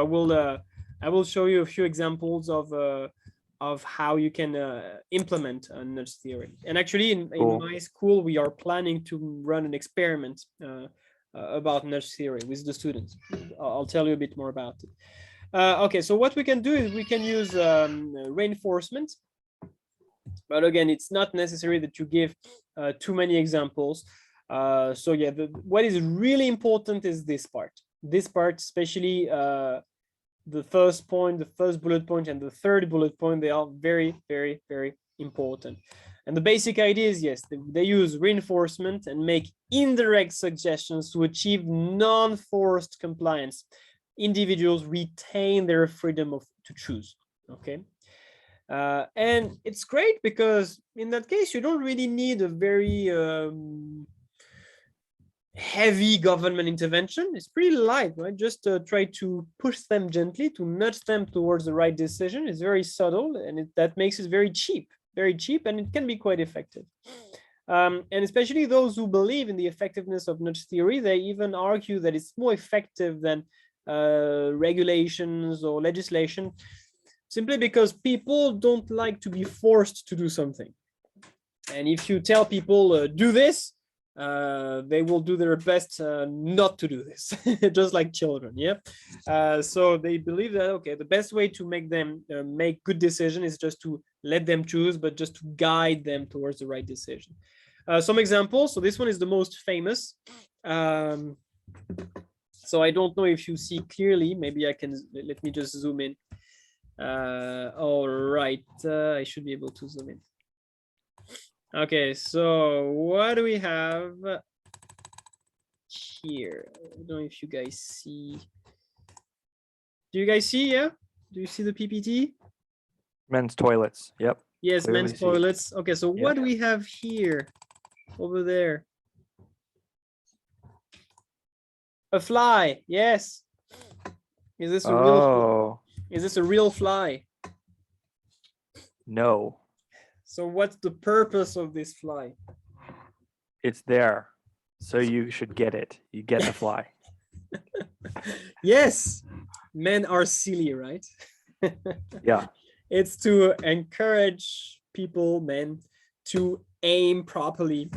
I will show you a few examples of how you can implement a nudge theory. And actually in my school, we are planning to run an experiment about nudge theory with the students. I'll tell you a bit more about it. Okay, so what we can do is we can use reinforcement. But again, it's not necessary that you give too many examples. So yeah, what is really important is this part. This part, especially the first point, the first bullet point, and the third bullet point, they are very, very, very important. And the basic idea is, yes, they use reinforcement and make indirect suggestions to achieve non-forced compliance. Individuals retain their freedom to choose, okay? And it's great because in that case, you don't really need a very heavy government intervention. It's pretty light, right? Just try to push them gently, to nudge them towards the right decision. It's very subtle, and that makes it very cheap, and it can be quite effective. And especially those who believe in the effectiveness of nudge theory, they even argue that it's more effective than regulations or legislation, simply because people don't like to be forced to do something. And if you tell people do this, they will do their best not to do this, just like children. Yeah. So they believe that, okay, the best way to make them make good decision is just to let them choose, but just to guide them towards the right decision. Some examples. So this one is the most famous. So I don't know if you see clearly. Maybe I can, let me just zoom in. All right, I should be able to zoom in. Okay, so what do we have here? I don't know if you guys see. Do you guys see? Yeah. Do you see the PPT? Men's toilets. Yep. Yes, men's toilets. Okay, so what do we have here? Over there. A fly. Yes. Is this a real? Is this a real fly? No. So what's the purpose of this fly? It's there, so you should get it. You get the fly. Yes, men are silly, right? Yeah. It's to encourage people, men, to aim properly,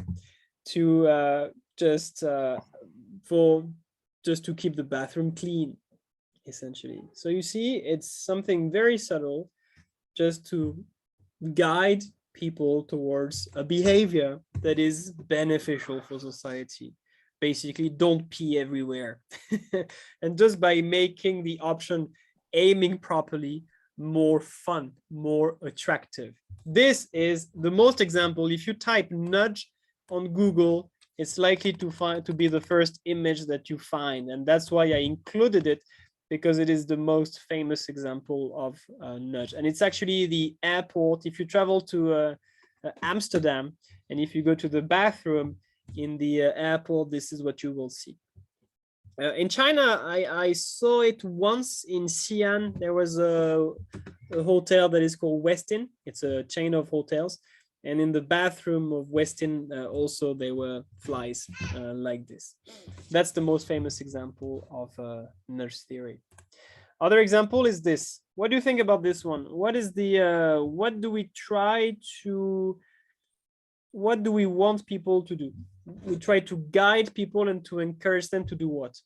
to just to keep the bathroom clean, essentially. So you see, it's something very subtle, just to guide people towards a behavior that is beneficial for society. Basically, don't pee everywhere. And just by making the option aiming properly more fun, more attractive. This is the most example. If you type nudge on Google, it's likely to be the first image that you find. And that's why I included it, because it is the most famous example of nudge. And it's actually the airport. If you travel to Amsterdam, and if you go to the bathroom in the airport, this is what you will see. In China, I saw it once in Xi'an. There was a hotel that is called Westin. It's a chain of hotels. And in the bathroom of Westin, also there were flies like this. That's the most famous example of nudge theory. Other example is this. What do you think about this one? What is the, what do we want people to do? We try to guide people and to encourage them to do what?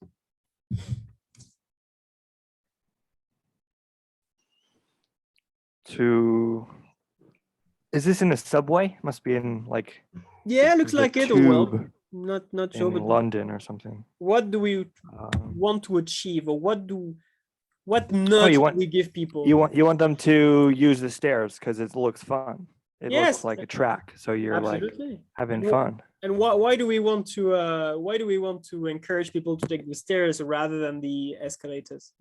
Is this in the subway? Must be in like. Yeah, looks like it. Well, not sure, but London or something. What do we want to achieve, or what What nudge do want- we give people? You want them to use the stairs because it looks fun. It Yes, looks like a track, so you're like absolutely. having And fun. And why do we want to encourage people to take the stairs rather than the escalators?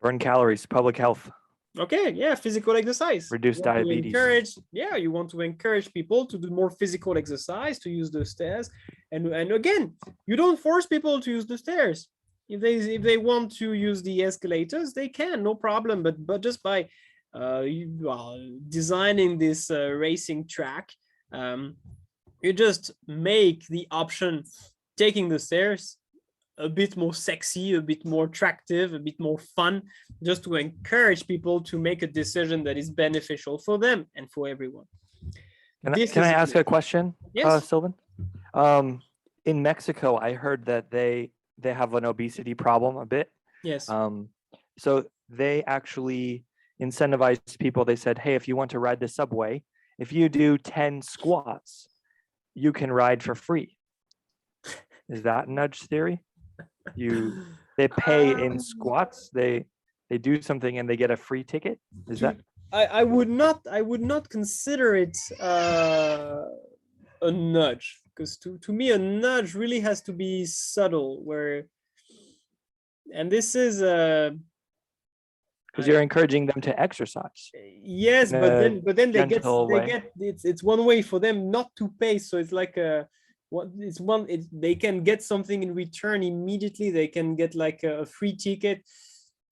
Burn calories, public health, Okay, yeah, physical exercise. reduce You want to diabetes. you want to encourage people to do more physical exercise, to use the stairs. And again, you don't force people to use the stairs. If they want to use the escalators, they can, no problem. But just by designing this racing track, you just make the option taking the stairs a bit more sexy, a bit more attractive, a bit more fun, just to encourage people to make a decision that is beneficial for them and for everyone. Can I ask a question, Yes. Sylvan? In Mexico, I heard that they have an obesity problem a bit. Yes. So they actually incentivized people. They said, hey, if you want to ride the subway, if you do 10 squats, you can ride for free. Is that nudge theory? They pay in squats, they do something and they get a free ticket. Is that? I would not consider it a nudge, because to me a nudge really has to be subtle, and this is because you're encouraging them to exercise. Yes, but then they get it's one way for them not to pay, so it's like they can get something in return immediately. They can get like a free ticket.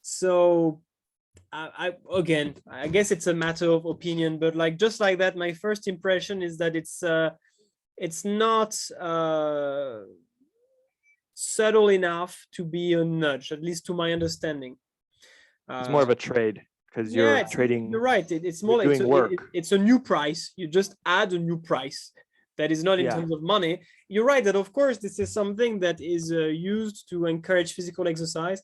So I guess it's a matter of opinion, but like just like that, my first impression is that it's not subtle enough to be a nudge, at least to my understanding. It's more of a trade because you're trading. You're right. It's more like it's a new price. You just add a new price that is not in terms of money. You're right that of course this is something that is used to encourage physical exercise.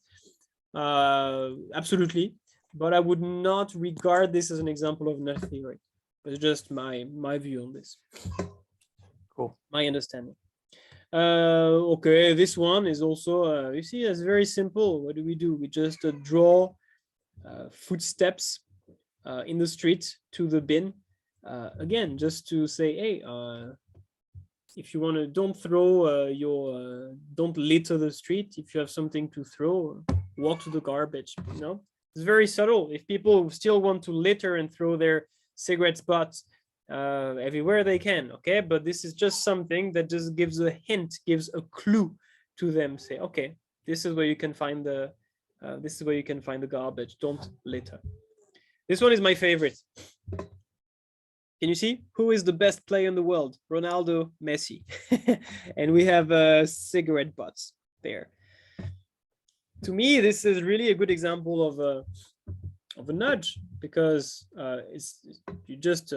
Absolutely, but I would not regard this as an example of nudge theory. It's just my view on this. Cool. My understanding. Okay, this one is also you see, it's very simple. What do? We just draw footsteps in the street to the bin. Again, just to say, hey, if you want to, don't throw don't litter the street. If you have something to throw, walk to the garbage. You know, it's very subtle. If people still want to litter and throw their cigarette butts everywhere, they can. Okay, but this is just something that just gives a hint, gives a clue to them. Say, okay, this is where you can find the garbage. Don't litter. This one is my favorite. Can you see who is the best player in the world? Ronaldo, Messi. And we have cigarette butts there. To me, this is really a good example of a nudge, because you just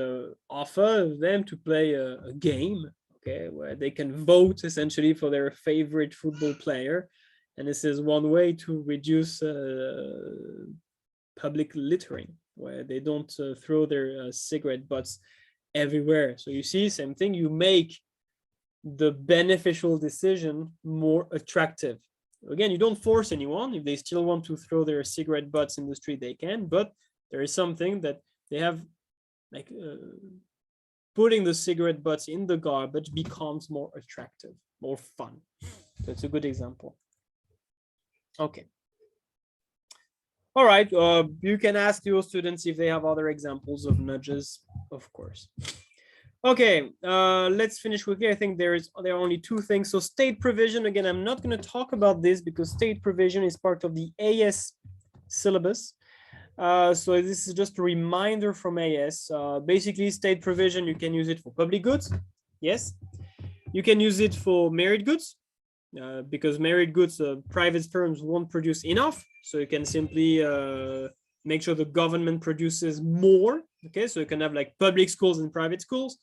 offer them to play a game, okay, where they can vote essentially for their favorite football player. And this is one way to reduce public littering, where they don't throw their cigarette butts everywhere. So you see, same thing, you make the beneficial decision more attractive. Again, you don't force anyone. If they still want to throw their cigarette butts in the street, they can, but there is something that they have, like putting the cigarette butts in the garbage becomes more attractive, more fun. So it's a good example. Okay. All right, you can ask your students if they have other examples of nudges, of course. Okay, let's finish quickly. I think there are only two things. So state provision, again, I'm not going to talk about this because state provision is part of the AS syllabus. So this is just a reminder from AS. Basically, state provision, you can use it for public goods. Yes. You can use it for merit goods. Because merit goods, private firms won't produce enough, so you can simply make sure the government produces more. Okay, so you can have like public schools and private schools,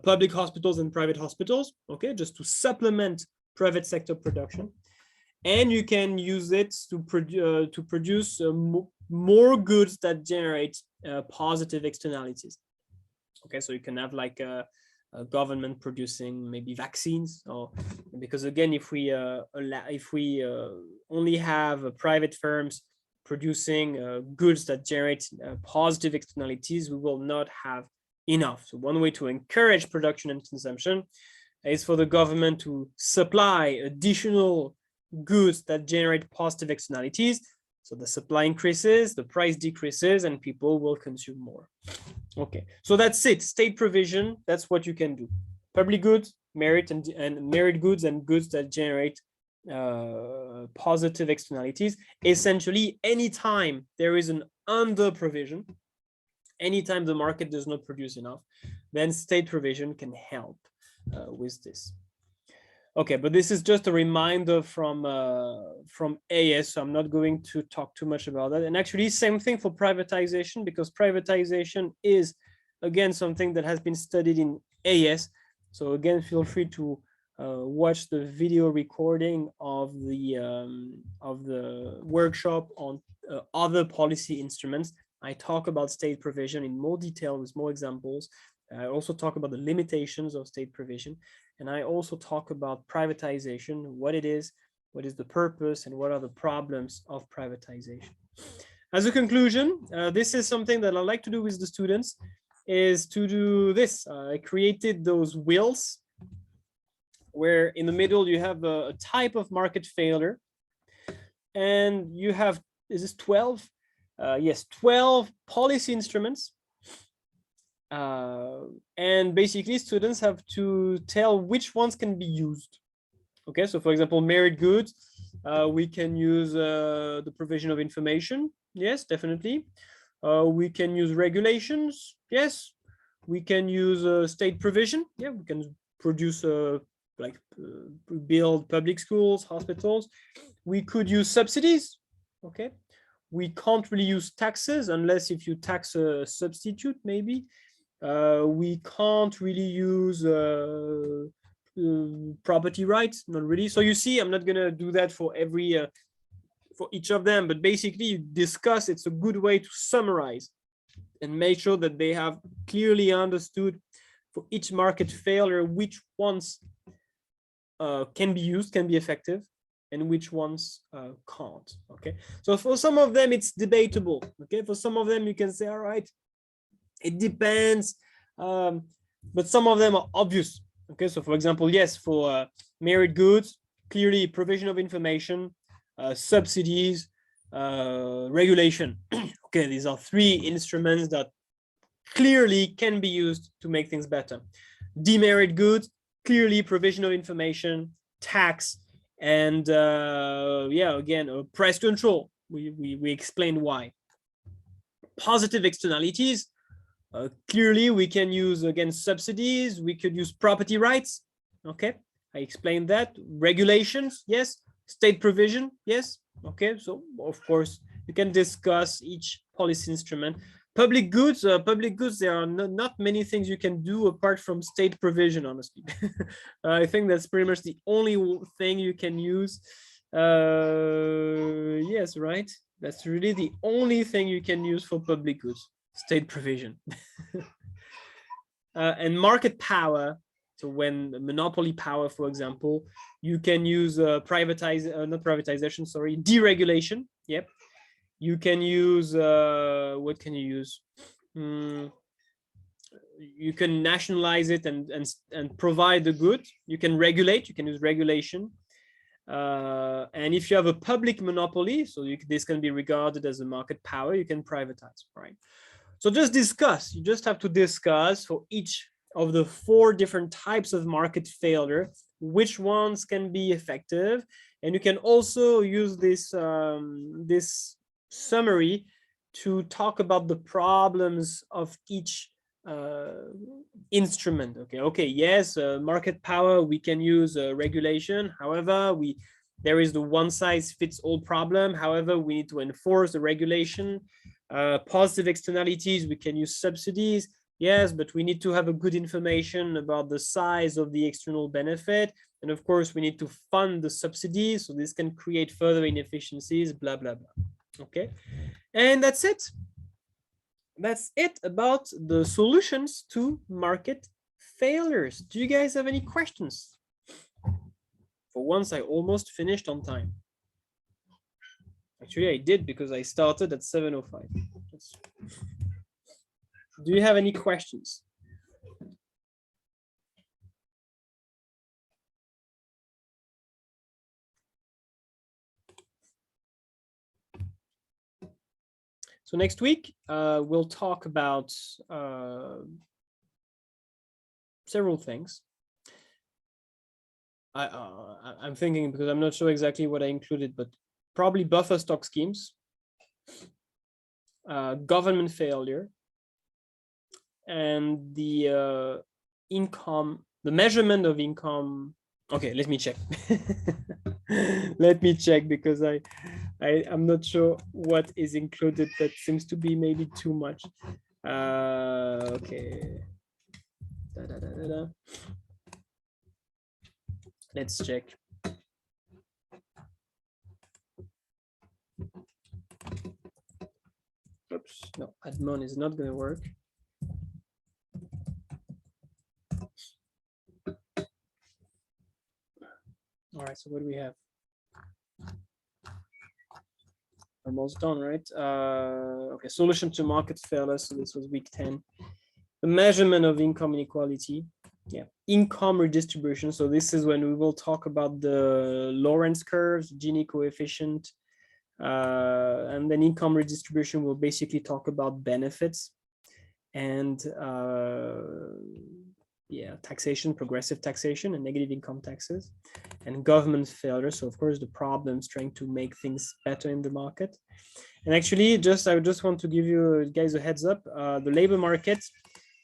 public hospitals and private hospitals. Okay, just to supplement private sector production, and you can use it to produce more goods that generate positive externalities. Okay, so you can have like a government producing maybe vaccines, or because again, if we only have private firms producing goods that generate positive externalities, we will not have enough. So one way to encourage production and consumption is for the government to supply additional goods that generate positive externalities. So the supply increases, the price decreases, and people will consume more. Okay, so that's it. State provision, that's what you can do. Public goods, merit and merit goods and goods that generate positive externalities. Essentially, anytime there is an under provision, anytime the market does not produce enough, then state provision can help with this. Okay, but this is just a reminder from AS, so I'm not going to talk too much about that. And actually, same thing for privatization, because privatization is, again, something that has been studied in AS. So again, feel free to watch the video recording of the workshop on other policy instruments. I talk about state provision in more detail with more examples. I also talk about the limitations of state provision. And I also talk about privatization, what it is, what is the purpose, and what are the problems of privatization. As a conclusion, this is something that I like to do with the students, is to do this. I created those wheels where in the middle you have a type of market failure. And you have, is this 12? Yes, 12 policy instruments. And basically students have to tell which ones can be used. Okay, so for example, merit goods, we can use the provision of information. Yes, definitely. We can use regulations. Yes, we can use state provision. Yeah, we can produce build public schools, hospitals. We could use subsidies. Okay, we can't really use taxes unless if you tax a substitute, maybe. We can't really use property rights, not really. So you see, I'm not gonna do that for every for each of them, but basically you discuss. It's a good way to summarize and make sure that they have clearly understood for each market failure which ones can be used, can be effective, and which ones can't. Okay, so for some of them it's debatable. Okay, for some of them you can say, all right, it depends, but some of them are obvious. Okay, so for example, yes, for merit goods, clearly provision of information, subsidies, regulation. Okay, these are three instruments that clearly can be used to make things better. Demerit goods, clearly provision of information, tax, and yeah, again, price control. We explained why. Positive externalities, clearly we can use, again, subsidies, we could use property rights. Okay, I explained that. Regulations, yes. State provision, yes. Okay, so of course you can discuss each policy instrument. Public goods, there are not many things you can do apart from state provision, honestly. I think that's pretty much the only thing you can use. Yes, right, that's really the only thing you can use for public goods, state provision. And market power, so when monopoly power, for example, you can use not privatization, sorry, deregulation. Yep. You can use, what can you use? You can nationalize it and provide the good. You can regulate, you can use regulation. And if you have a public monopoly, so this can be regarded as a market power, you can privatize, right? So just discuss, you just have to discuss for each of the 4 different types of market failure, which ones can be effective. And you can also use this, this summary to talk about the problems of each instrument. Okay, yes, market power, we can use regulation. However, there is the one-size-fits-all problem. However, we need to enforce the regulation. Positive externalities, we can use subsidies. Yes, but we need to have a good information about the size of the external benefit. And of course, we need to fund the subsidies. So this can create further inefficiencies, blah, blah, blah. Okay, and that's it. That's it about the solutions to market failures. Do you guys have any questions? For once, I almost finished on time. Actually, I did because I started at 7:05. Do you have any questions? So next week, we'll talk about several things. I'm thinking because I'm not sure exactly what I included, but probably buffer stock schemes, government failure, and the income, the measurement of income. Okay, let me check. Let me check because I'm not sure what is included. That seems to be maybe too much. Okay. Let's check. Oops, no, admon is not going to work. All right, so what do we have? Almost done, right? Okay, solution to market failure. So this was week 10. The measurement of income inequality. Yeah, income redistribution. So this is when we will talk about the Lorentz curves, Gini coefficient, and then income redistribution will basically talk about benefits and yeah, taxation, progressive taxation, and negative income taxes, and government failure. So of course the problems trying to make things better in the market. And actually, I just want to give you guys a heads up. The labor market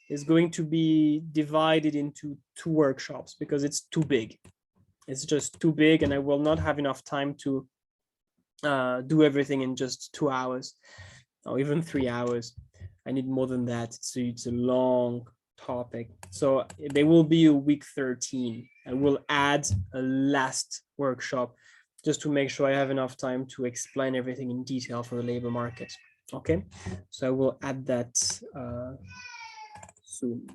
is going to be divided into 2 workshops because it's too big. It's just too big, and I will not have enough time to do everything in just 2 hours or even 3 hours. I need more than that. So it's a long topic. So there will be a week 13. I will add a last workshop just to make sure I have enough time to explain everything in detail for the labor market. Okay, so I will add that soon.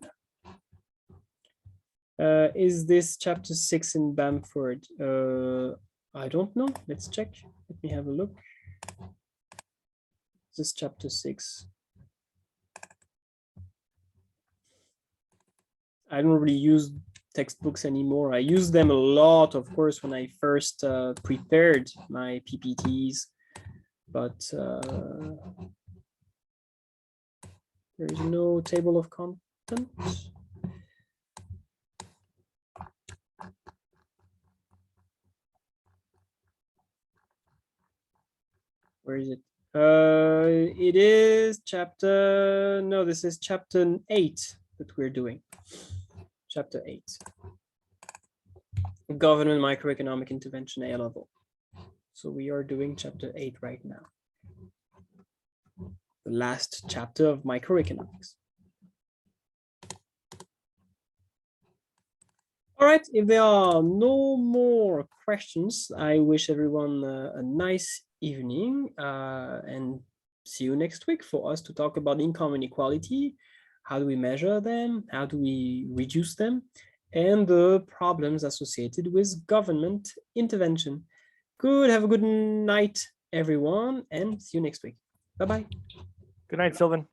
Is this chapter 6 in Bamford? I don't know. Let's check. Let me have a look. This is chapter 6. I don't really use textbooks anymore. I use them a lot, of course, when I first prepared my PPTs, but there is no table of contents. Where is it? It is chapter, no, this is chapter 8 that we're doing. Chapter 8. Government microeconomic intervention A level. So we are doing chapter 8 right now. The last chapter of microeconomics. All right, if there are no more questions, I wish everyone a nice evening and see you next week for us to talk about income inequality. How do we measure them? How do we reduce them? And the problems associated with government intervention. Good, have a good night, everyone, and see you next week. Bye-bye. Good night, Sylvan.